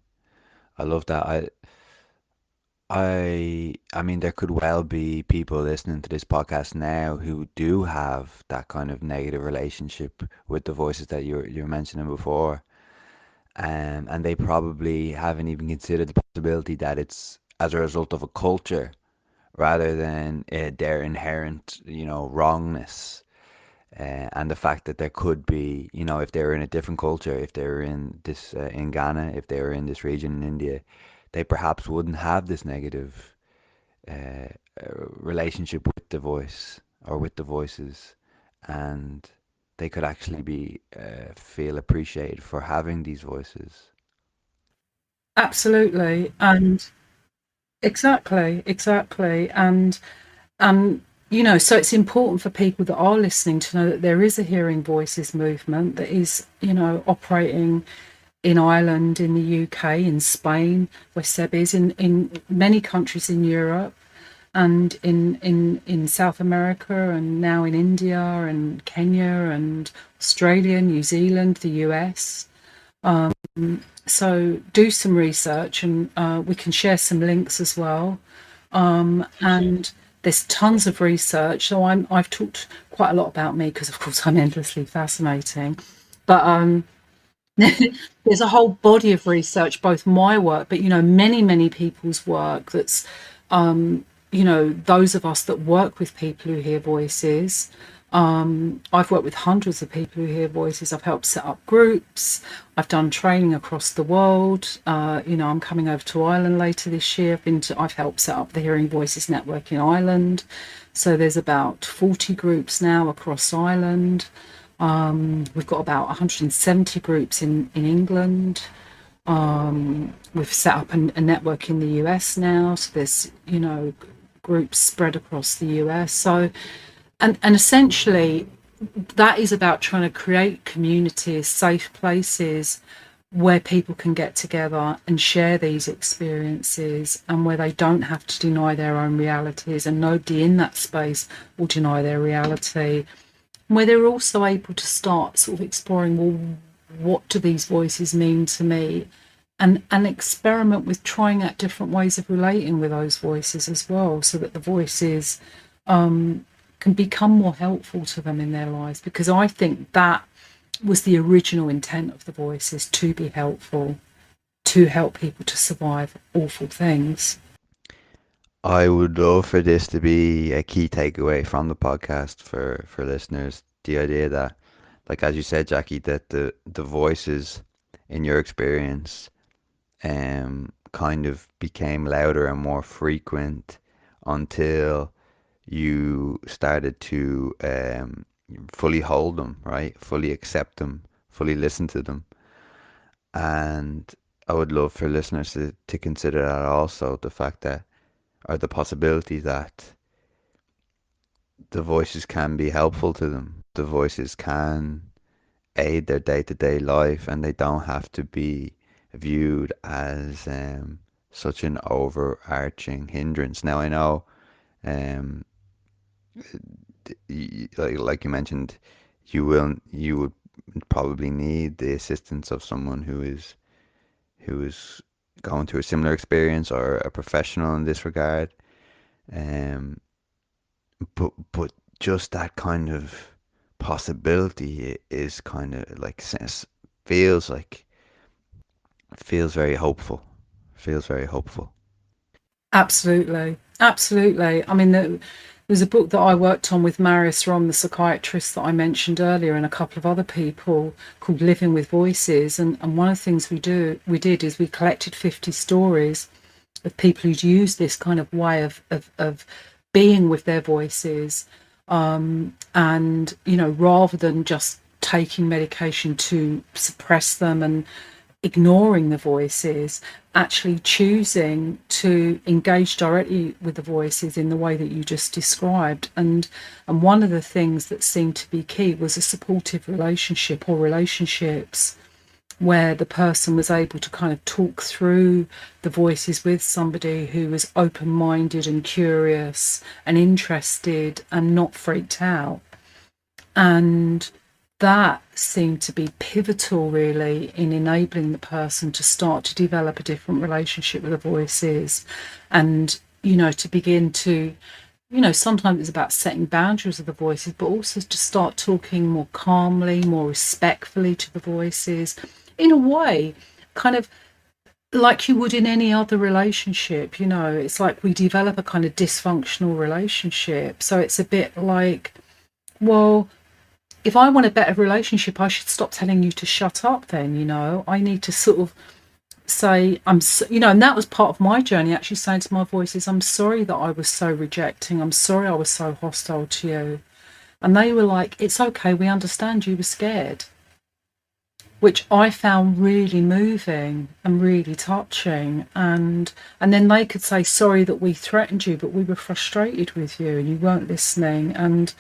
I love that. I mean, there could well be people listening to this podcast now who do have that kind of negative relationship with the voices that you're mentioning before. And they probably haven't even considered the possibility that it's as a result of a culture rather than their inherent, wrongness. And the fact that there could be, if they were in a different culture, if they were in Ghana, if they were in this region in India, they perhaps wouldn't have this negative uh, relationship with the voice or with the voices, and they could actually be feel appreciated for having these voices. Absolutely. And exactly. And so it's important for people that are listening to know that there is a hearing voices movement that is, operating in Ireland, in the UK, in Spain, where Seb is, in many countries in Europe, and in South America, and now in India and Kenya and Australia, New Zealand, the US. So do some research, and we can share some links as well. And there's tons of research. So I've talked quite a lot about me because, of course, I'm endlessly fascinating. But there's a whole body of research, both my work, but many people's work. That's those of us that work with people who hear voices. I've worked with hundreds of people who hear voices. I've helped set up groups. I've done training across the world. I'm coming over to Ireland later this year. I've helped set up the Hearing Voices Network in Ireland. So there's about 40 groups now across Ireland. We've got about 170 groups in England. We've set up a network in the US now. So there's, groups spread across the US. So and essentially that is about trying to create communities, safe places where people can get together and share these experiences, and where they don't have to deny their own realities, and nobody in that space will deny their reality, where they're also able to start sort of exploring, well, what do these voices mean to me, and experiment with trying out different ways of relating with those voices as well, so that the voices can become more helpful to them in their lives. Because I think that was the original intent of the voices, to be helpful, to help people to survive awful things. I would love for this to be a key takeaway from the podcast for listeners. The idea that, like as you said, Jacqui, that the voices in your experience kind of became louder and more frequent until you started to fully hold them, right? Fully accept them, fully listen to them. And I would love for listeners to consider that also, the fact that, or the possibility that the voices can be helpful to them. The voices can aid their day-to-day life, and they don't have to be viewed as such an overarching hindrance. Now I know, um, like you mentioned, you would probably need the assistance of someone who is going through a similar experience, or a professional in this regard. Um, but just that kind of possibility is kind of like feels like feels very hopeful. Feels very hopeful. Absolutely. I mean, there's a book that I worked on with Marius Rom, the psychiatrist that I mentioned earlier, and a couple of other people, called Living with Voices. And one of the things we did is we collected 50 stories of people who'd used this kind of way of being with their voices. And, rather than just taking medication to suppress them and ignoring the voices, actually choosing to engage directly with the voices in the way that you just described. And one of the things that seemed to be key was a supportive relationship, or relationships where the person was able to kind of talk through the voices with somebody who was open-minded and curious and interested and not freaked out. And that seemed to be pivotal, really, in enabling the person to start to develop a different relationship with the voices, and to begin to, sometimes it's about setting boundaries with the voices, but also to start talking more calmly, more respectfully to the voices, in a way kind of like you would in any other relationship. It's like we develop a kind of dysfunctional relationship, so it's a bit like, well, if I want a better relationship, I should stop telling you to shut up then. I need to sort of say, and that was part of my journey, actually saying to my voices, I'm sorry that I was so rejecting. I'm sorry I was so hostile to you. And they were like, it's okay, we understand you were scared, which I found really moving and really touching. And then they could say, sorry that we threatened you, but we were frustrated with you and you weren't listening. And,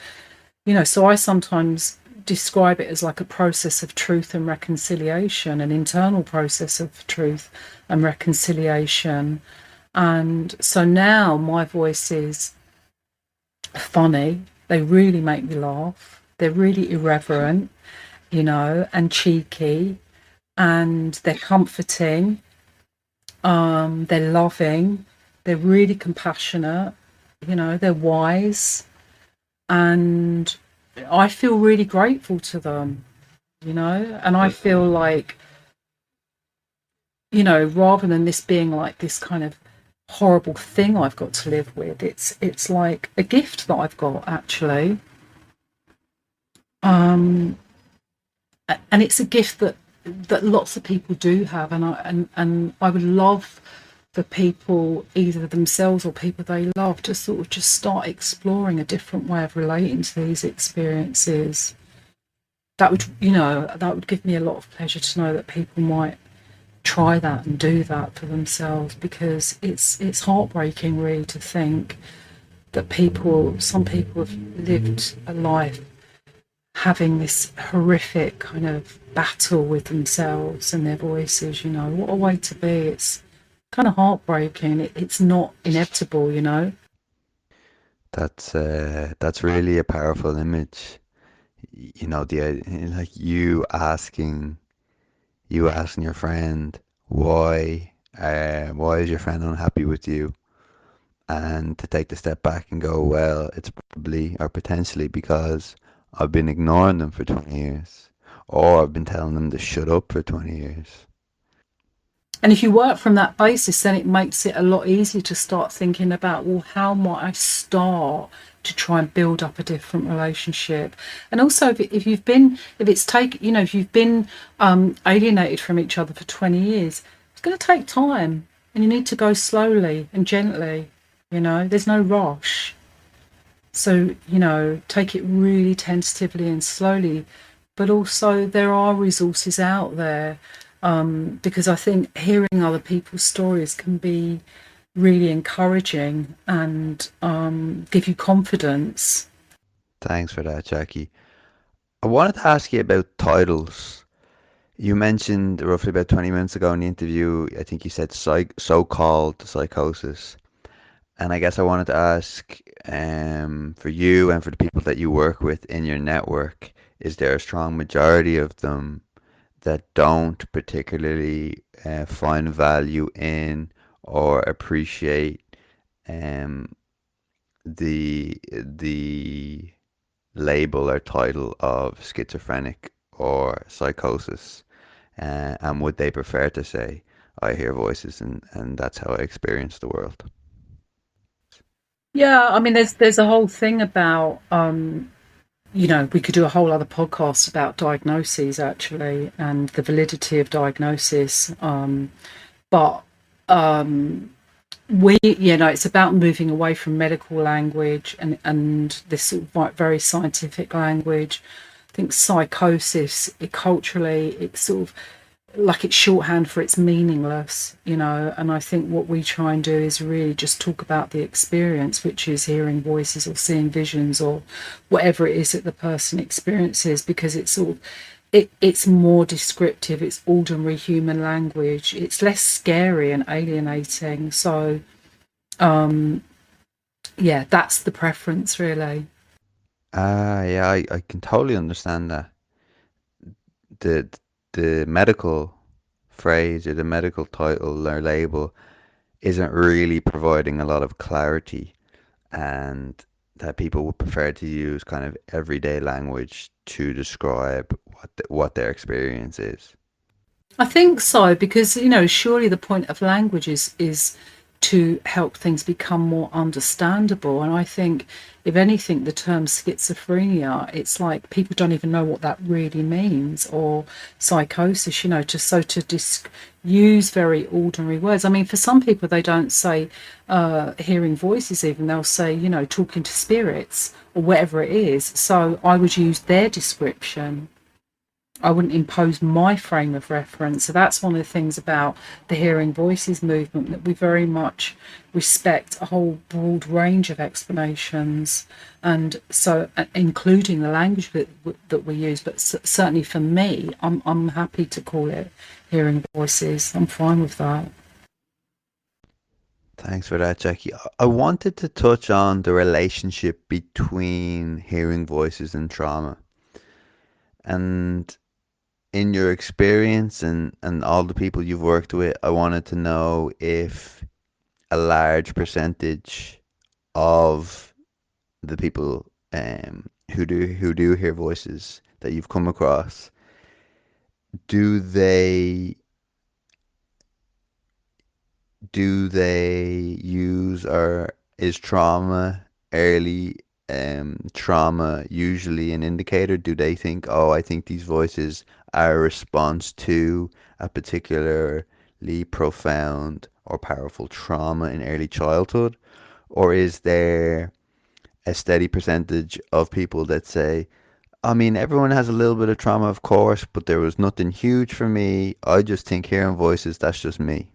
so I sometimes describe it as like a process of truth and reconciliation, an internal process of truth and reconciliation. And so now my voice is funny. They really make me laugh. They're really irreverent, and cheeky, and they're comforting. They're loving. They're really compassionate. They're wise, and I feel really grateful to them. And I feel like, rather than this being like this kind of horrible thing I've got to live with, it's like a gift that I've got, actually. And it's a gift that lots of people do have, and I would love for people, either themselves or people they love, to sort of just start exploring a different way of relating to these experiences. That would give me a lot of pleasure to know that people might try that and do that for themselves, because it's heartbreaking, really, to think that some people have lived a life having this horrific kind of battle with themselves and their voices. What a way to be. It's kind of heartbreaking. It's not inevitable. That's really a powerful image. Like you asking your friend why is your friend unhappy with you, and to take the step back and go, well, it's probably or potentially because I've been ignoring them for 20 years, or I've been telling them to shut up for 20 years. And if you work from that basis, then it makes it a lot easier to start thinking about, well, how might I start to try and build up a different relationship? And also, if you've been alienated from each other for 20 years, it's going to take time, and you need to go slowly and gently. There's no rush. So, take it really tentatively and slowly. But also, there are resources out there, because I think hearing other people's stories can be really encouraging and give you confidence. Thanks for that, Jackie. I wanted to ask you about titles. You mentioned roughly about 20 minutes ago in the interview, I think you said so-called psychosis. And I guess I wanted to ask, for you and for the people that you work with in your network, is there a strong majority of them that don't particularly find value in or appreciate um, the label or title of schizophrenic or psychosis? And would they prefer to say, I hear voices and that's how I experience the world? Yeah, I mean, there's a whole thing about we could do a whole other podcast about diagnoses, actually, and the validity of diagnosis. But it's about moving away from medical language and this sort of like very scientific language. I think psychosis, culturally, it's sort of like it's shorthand for it's meaningless, and I think what we try and do is really just talk about the experience, which is hearing voices or seeing visions or whatever it is that the person experiences, because it's sort of it's more descriptive, it's ordinary human language, it's less scary and alienating. So that's the preference, really. Yeah, I can totally understand that. The the medical phrase or the medical title or label isn't really providing a lot of clarity, and that people would prefer to use kind of everyday language to describe what their experience is. I think so, because surely the point of language is to help things become more understandable. And I think, if anything, the term schizophrenia, it's like people don't even know what that really means, or psychosis, to use very ordinary words. I mean, for some people, they don't say hearing voices, even they'll say, talking to spirits or whatever it is. So I would use their description. I wouldn't impose my frame of reference. So that's one of the things about the Hearing Voices movement, that we very much respect a whole broad range of explanations, and so including the language that we use. But certainly for me, I'm happy to call it Hearing Voices. I'm fine with that. Thanks for that, Jackie. I wanted to touch on the relationship between hearing voices and trauma. And in your experience and all the people you've worked with, I wanted to know if a large percentage of the people who do hear voices that you've come across, do they use, or is early trauma usually an indicator? Do they think, oh, I think these voices are a response to a particularly profound or powerful trauma in early childhood? Or is there a steady percentage of people that say, I mean, everyone has a little bit of trauma, of course, but there was nothing huge for me. I just think hearing voices, that's just me.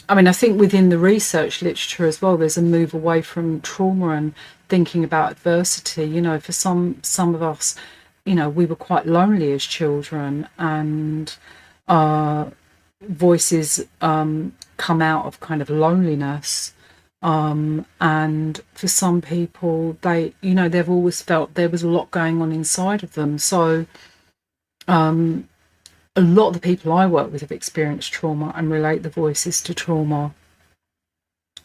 I mean, I think within the research literature as well, there's a move away from trauma and thinking about adversity. For some of us, we were quite lonely as children, and voices come out of kind of loneliness. And for some people, they've always felt there was a lot going on inside of them. So a lot of the people I work with have experienced trauma and relate the voices to trauma.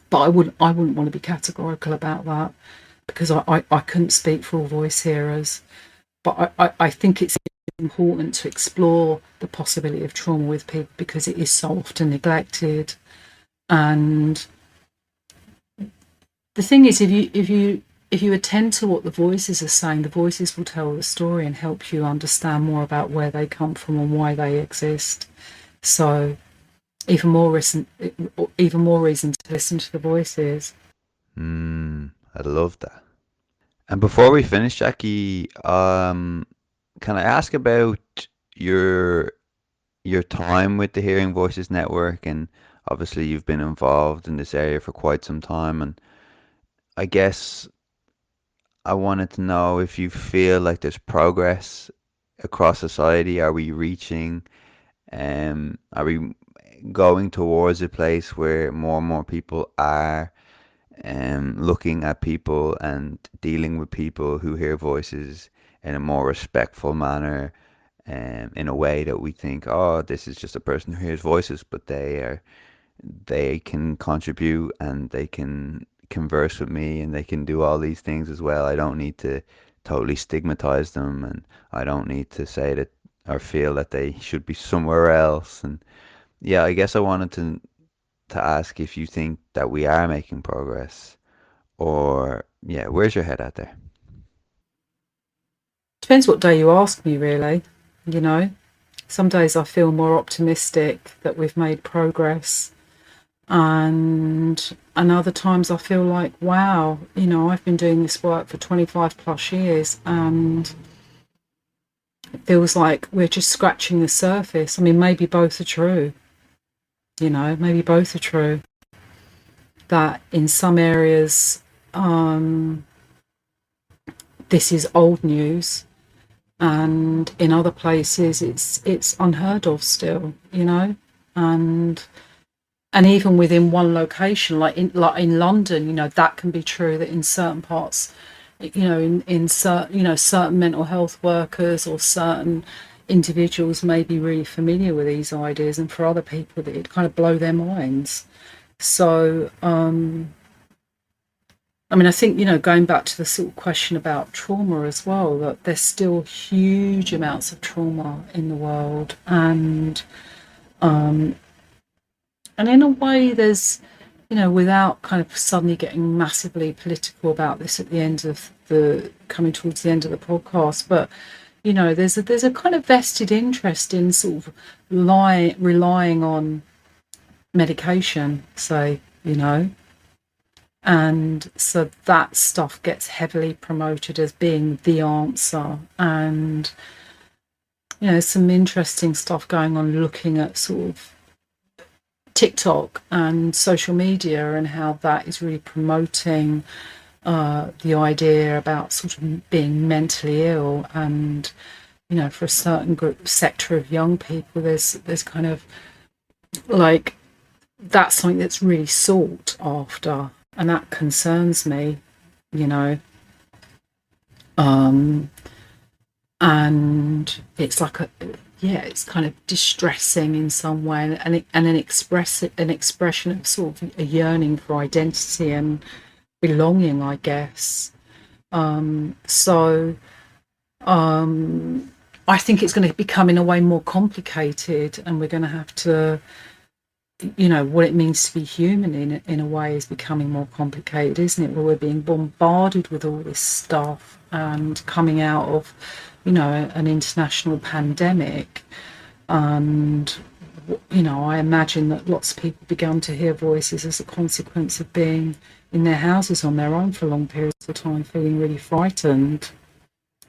But I wouldn't want to be categorical about that, because I couldn't speak for all voice hearers. But I think it's important to explore the possibility of trauma with people, because it is so often neglected. And the thing is, if you attend to what the voices are saying, the voices will tell the story and help you understand more about where they come from and why they exist. So even more reason to listen to the voices. I love that. And before we finish, Jackie, can I ask about your time with the Hearing Voices Network? And obviously you've been involved in this area for quite some time, and I guess I wanted to know if you feel like there's progress across society. Are we are we going towards a place where more and more people are looking at people and dealing with people who hear voices in a more respectful manner, in a way that we think, oh, this is just a person who hears voices, but they can contribute and they can converse with me and they can do all these things as well. I don't need to totally stigmatize them, and I don't need to say that or feel that they should be somewhere else. And yeah, I guess I wanted to ask if you think that we are making progress, or yeah, where's your head at there? Depends what day you ask me, really. You know, some days I feel more optimistic that we've made progress, and other times I feel like, wow, I've been doing this work for 25 plus years, and it feels like we're just scratching the surface. I mean, maybe both are true. Maybe both are true. That in some areas, this is old news, and in other places it's unheard of still, and even within one location, like in London, that can be true, that in certain parts, in certain certain mental health workers or certain individuals may be really familiar with these ideas, and for other people that it kind of blow their minds. So I mean, I think, going back to the sort of question about trauma as well, that there's still huge amounts of trauma in the world. And and in a way, there's, without kind of suddenly getting massively political about this at the end of the coming towards the end of the podcast, but there's a kind of vested interest in sort of relying on medication, say, and so that stuff gets heavily promoted as being the answer. And some interesting stuff going on, looking at sort of TikTok and social media and how that is really promoting the idea about sort of being mentally ill. And for a certain sector of young people, there's kind of like, that's something that's really sought after, and that concerns me, and it's like it's kind of distressing in some way, and an expression of sort of a yearning for identity and belonging, I guess. So I think it's going to become in a way more complicated, and we're going to have to, what it means to be human in a way is becoming more complicated, isn't it? Where we're being bombarded with all this stuff and coming out of, an international pandemic. And, I imagine that lots of people began to hear voices as a consequence of being in their houses on their own for long periods of time, feeling really frightened.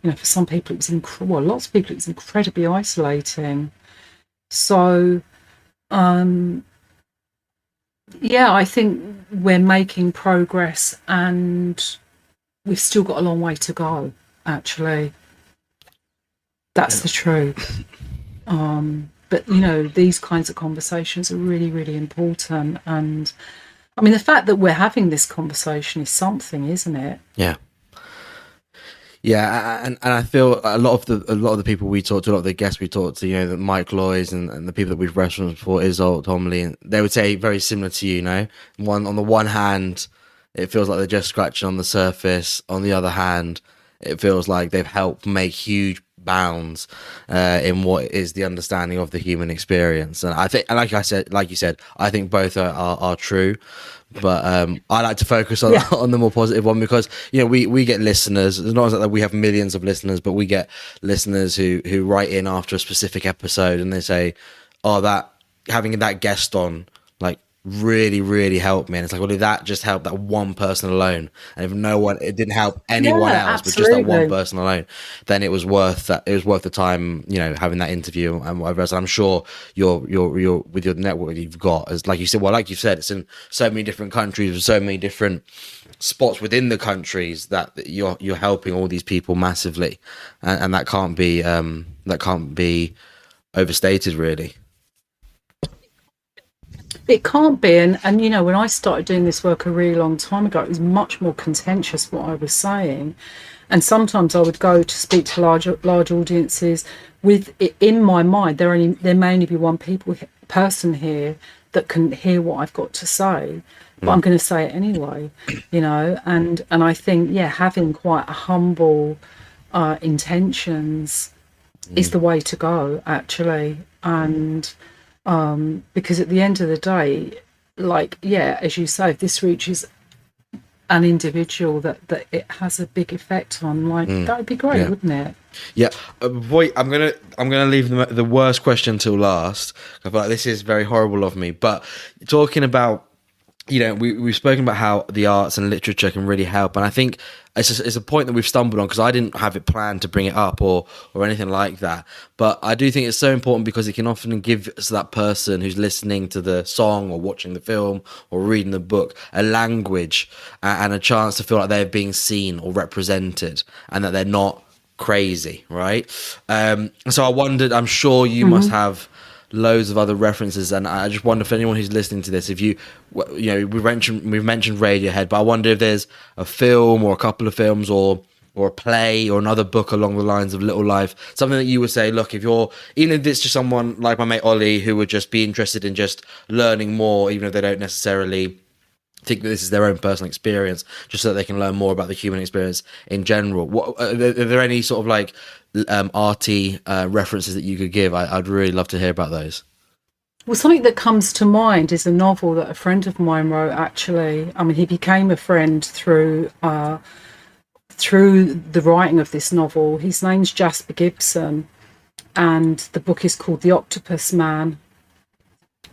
For some people it was lots of people it was incredibly isolating. So, I think we're making progress, and we've still got a long way to go, actually. That's the truth. But, these kinds of conversations are really, really important. And, I mean, the fact that we're having this conversation is something, isn't it? Yeah. Yeah, and I feel a lot of the people we talk to, a lot of the guests we talk to, the Mike Loys and the people that we've referenced before, Isolt, Tom Lee, and they would say very similar to you. On the one hand, it feels like they're just scratching on the surface. On the other hand, it feels like they've helped make huge bounds in what is the understanding of the human experience. And I think, and like you said, I think both are true. But I like to focus on the more positive one, because we get listeners. It's not that we have millions of listeners, but we get listeners who write in after a specific episode and they say, "Oh, that having that guest on like really, really helped me." And it's like, well, did that just help that one person alone? And if it didn't help anyone else, but just that one person alone, then it was worth that. It was worth the time, having that interview and whatever else. And I'm sure you're with your network that you've got, as like you said, it's in so many different countries with so many different spots within the countries that you're helping all these people massively, and that can't be overstated, really. It can't be. And when I started doing this work a really long time ago, it was much more contentious what I was saying. And sometimes I would go to speak to large audiences with, in my mind, there may only be one person here that can hear what I've got to say, but I'm going to say it anyway, and I think, having quite a humble intentions is the way to go, actually. And because at the end of the day, as you say, if this reaches an individual that it has a big effect on, that would be great, wouldn't it? Yeah. Boy, I'm gonna leave the worst question till last. I feel like this is very horrible of me, but talking about, we've spoken about how the arts and literature can really help, and I think it's a point that we've stumbled on, because I didn't have it planned to bring it up or anything like that. But I do think it's so important, because it can often give us, that person who's listening to the song or watching the film or reading the book, a language and a chance to feel like they're being seen or represented, and that they're not crazy, right? So I wondered, I'm sure you must have loads of other references, and I just wonder if anyone who's listening to this, if we've mentioned Radiohead, but I wonder if there's a film or a couple of films or a play or another book along the lines of Little Life, something that you would say, look, even if it's just someone like my mate Ollie, who would just be interested in just learning more, even if they don't necessarily think that this is their own personal experience, just so that they can learn more about the human experience in general. Are there any sort of like arty references that you could give? I'd really love to hear about those. Well, something that comes to mind is a novel that a friend of mine wrote. Actually, I mean, he became a friend through the writing of this novel. His name's Jasper Gibson, and the book is called The Octopus Man.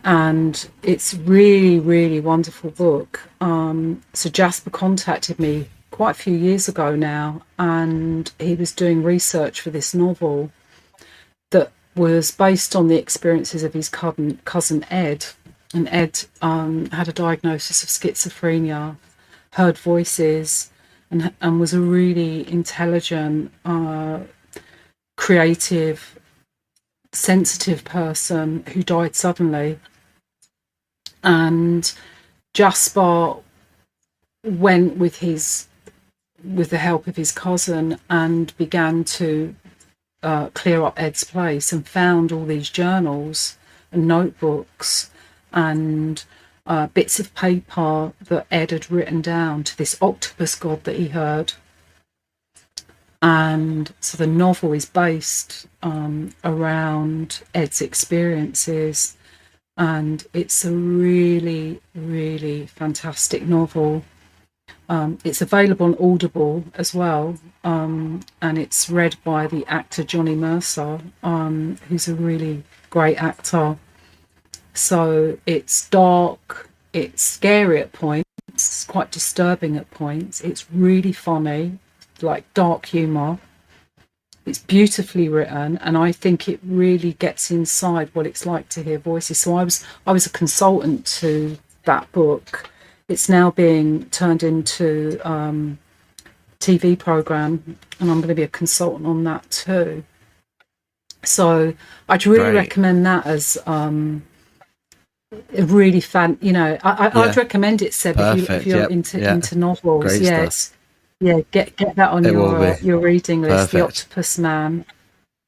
And it's really, really wonderful book. So Jasper contacted me quite a few years ago now, and he was doing research for this novel that was based on the experiences of his cousin Ed. And Ed had a diagnosis of schizophrenia, heard voices, and was a really intelligent, creative, sensitive person who died suddenly. And Jasper went with the help of his cousin and began to clear up Ed's place, and found all these journals and notebooks and bits of paper that Ed had written down to this octopus god that he heard. And so the novel is based around Ed's experiences, and it's a really, really fantastic novel. It's available on Audible as well, and it's read by the actor Johnny Mercer, who's a really great actor. So it's dark, it's scary at points, it's quite disturbing at points. It's really funny, like dark humour. It's beautifully written, and I think it really gets inside what it's like to hear voices. So I was a consultant to that book. It's now being turned into TV program, and I'm going to be a consultant on that too. So I'd really recommend that as a really fan. You know, I'd recommend it, Seb, if you're into novels. Great Yes. Yeah, get that on your reading list. Perfect. The Octopus Man.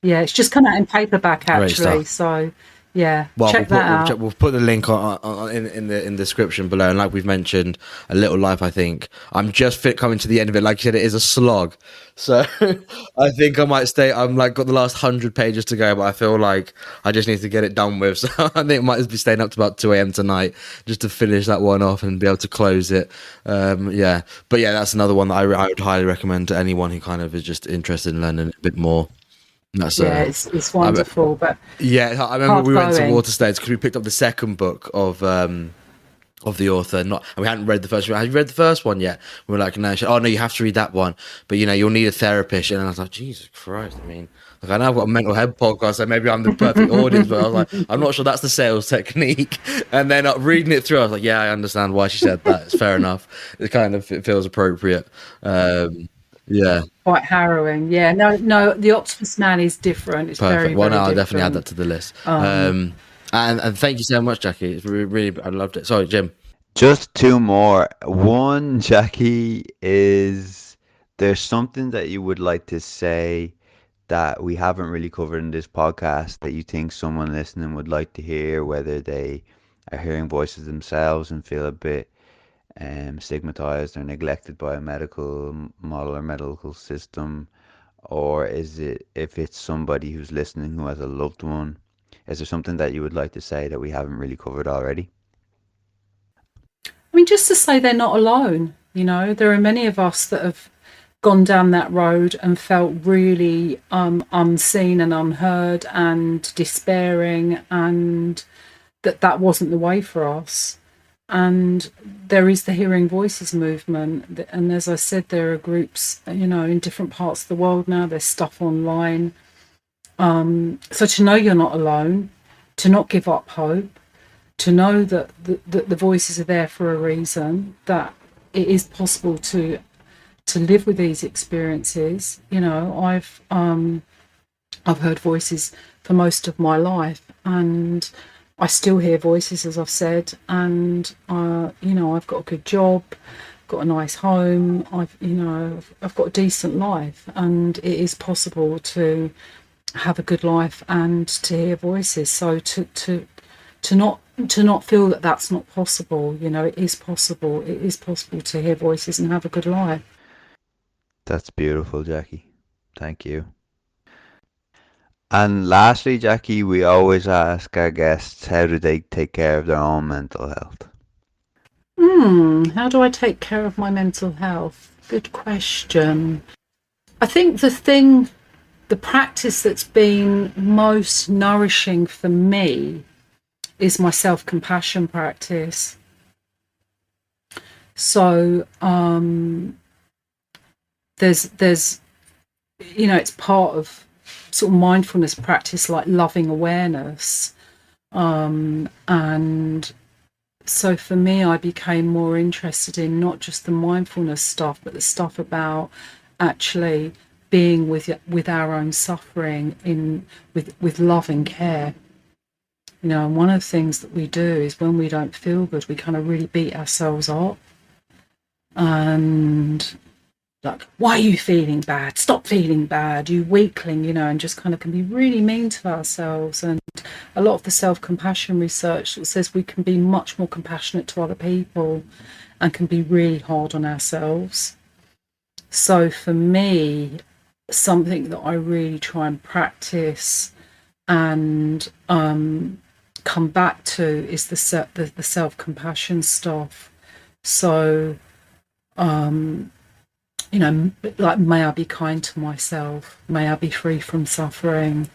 Yeah, it's just come out in paperback actually. So yeah, check that out. We'll put the link on in the description below. And like we've mentioned, A Little Life. I think I'm just coming to the end of it. Like you said, it is a slog. So I think I might stay. I'm like got the last 100 pages to go, but I feel like I just need to get it done with. So I think I might be staying up to about 2 a.m. tonight just to finish that one off and be able to close it. Yeah, but yeah, that's another one that I would highly recommend to anyone who kind of is just interested in learning a bit more. That's, it's wonderful. But yeah, I remember we went to Waterstones because we picked up the second book of the author, and we hadn't read the first one. Have you read the first one yet? We were like, no. She said, oh no, you have to read that one, but you know you'll need a therapist. And I was like, Jesus Christ! I mean, like I know I've got a mental health podcast, so maybe I'm the perfect audience, but I was like, I'm not sure that's the sales technique. And then reading it through, I was like, yeah, I understand why she said that. It's fair enough. It feels appropriate. Yeah, quite harrowing. Yeah, no, The Octopus Man is different. It's perfect. Very, well, very no, I'll different. definitely add that to the list. And thank you so much, Jacqui. It's really, I loved it. Sorry, Jim. Just two more. One, Jacqui, is there's something that you would like to say that we haven't really covered in this podcast that you think someone listening would like to hear, whether they are hearing voices themselves and feel a bit stigmatized or neglected by a medical model or medical system, or is it if it's somebody who's listening who has a loved one? Is there something that you would like to say that we haven't really covered already? I mean, just to say they're not alone. You know, there are many of us that have gone down that road and felt really unseen and unheard and despairing, and that wasn't the way for us. And there is the Hearing Voices movement, and as I said, there are groups, you know, in different parts of the world now. There's stuff online. So to know you're not alone, to not give up hope, to know that the voices are there for a reason, that it is possible to live with these experiences. You know, I've heard voices for most of my life, and I still hear voices, as I've said, and you know, I've got a good job, got a nice home, I've got a decent life, and it is possible to have a good life and to hear voices. So to not feel that that's not possible, you know, it is possible. It is possible to hear voices and have a good life. That's beautiful, Jacqui. Thank you. And lastly, Jackie, we always ask our guests how do they take care of their own mental health? How do I take care of my mental health? Good question. I think the practice that's been most nourishing for me is my self-compassion practice. So there's it's part of sort of mindfulness practice, like loving awareness, and so for me, I became more interested in not just the mindfulness stuff, but the stuff about actually being with our own suffering with love and care. And one of the things that we do is when we don't feel good, we kind of really beat ourselves up, and like, why are you feeling bad? Stop feeling bad, you weakling, and just kind of can be really mean to ourselves. And a lot of the self-compassion research that says we can be much more compassionate to other people and can be really hard on ourselves. So for me, something that I really try and practice and come back to is the self-compassion stuff. So like, may I be kind to myself, may I be free from suffering,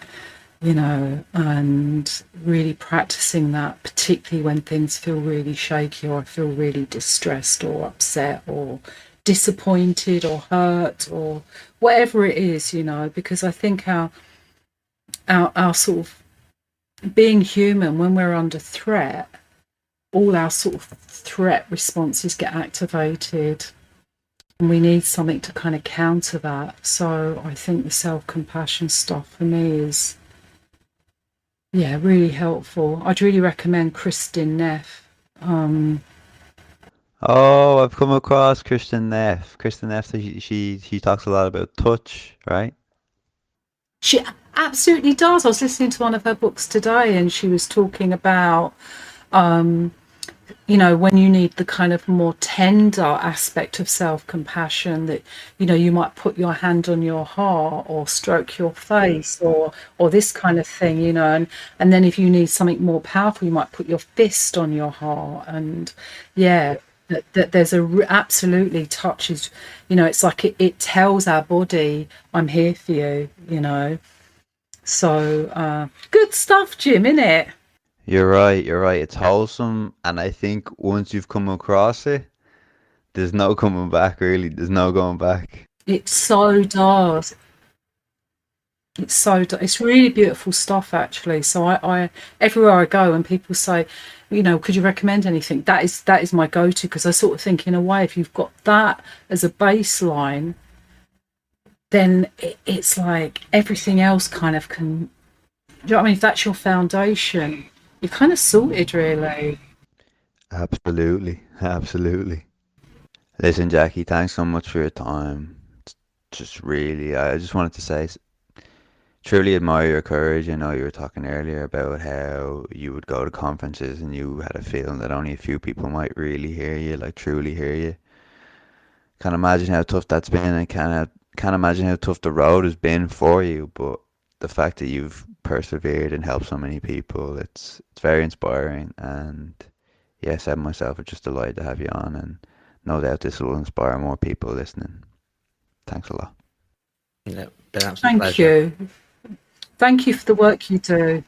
and really practicing that, particularly when things feel really shaky, or I feel really distressed or upset or disappointed or hurt or whatever it is, because I think our sort of being human, when we're under threat, all our sort of threat responses get activated. And we need something to kind of counter that. So I think the self-compassion stuff for me is, really helpful. I'd really recommend Kristin Neff. Oh, I've come across Kristen Neff. Kristen Neff, so she talks a lot about touch, right? She absolutely does. I was listening to one of her books today, and she was talking about when you need the kind of more tender aspect of self-compassion, that you might put your hand on your heart or stroke your face or this kind of thing, and then if you need something more powerful, you might put your fist on your heart. And that there's absolutely touch is, it's like it tells our body, I'm here for you. So good stuff, Jim, innit? You're right, you're right. It's wholesome, and I think once you've come across it, there's no coming back, really. There's no going back. It so does. It's really beautiful stuff, actually. So I everywhere I go and people say, could you recommend anything, that is my go-to, because I sort of think, in a way, if you've got that as a baseline, then it's like everything else kind of can, do you know what I mean? If that's your foundation, you're kind of sorted, really. Absolutely, absolutely. Listen, Jackie, thanks so much for your time. It's just really, I just wanted to say, truly admire your courage. You were talking earlier about how you would go to conferences and you had a feeling that only a few people might really hear you, like truly hear you. Can't imagine how tough that's been, and can't imagine how tough the road has been for you. But the fact that you've persevered and helped so many people, it's very inspiring. And yes, I myself are just delighted to have you on, and no doubt this will inspire more people listening. Thanks a lot. Yeah, been an absolute Thank pleasure. you. Thank you for the work you do.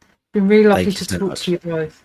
It's been really lovely Thank you to so talk much. to you both.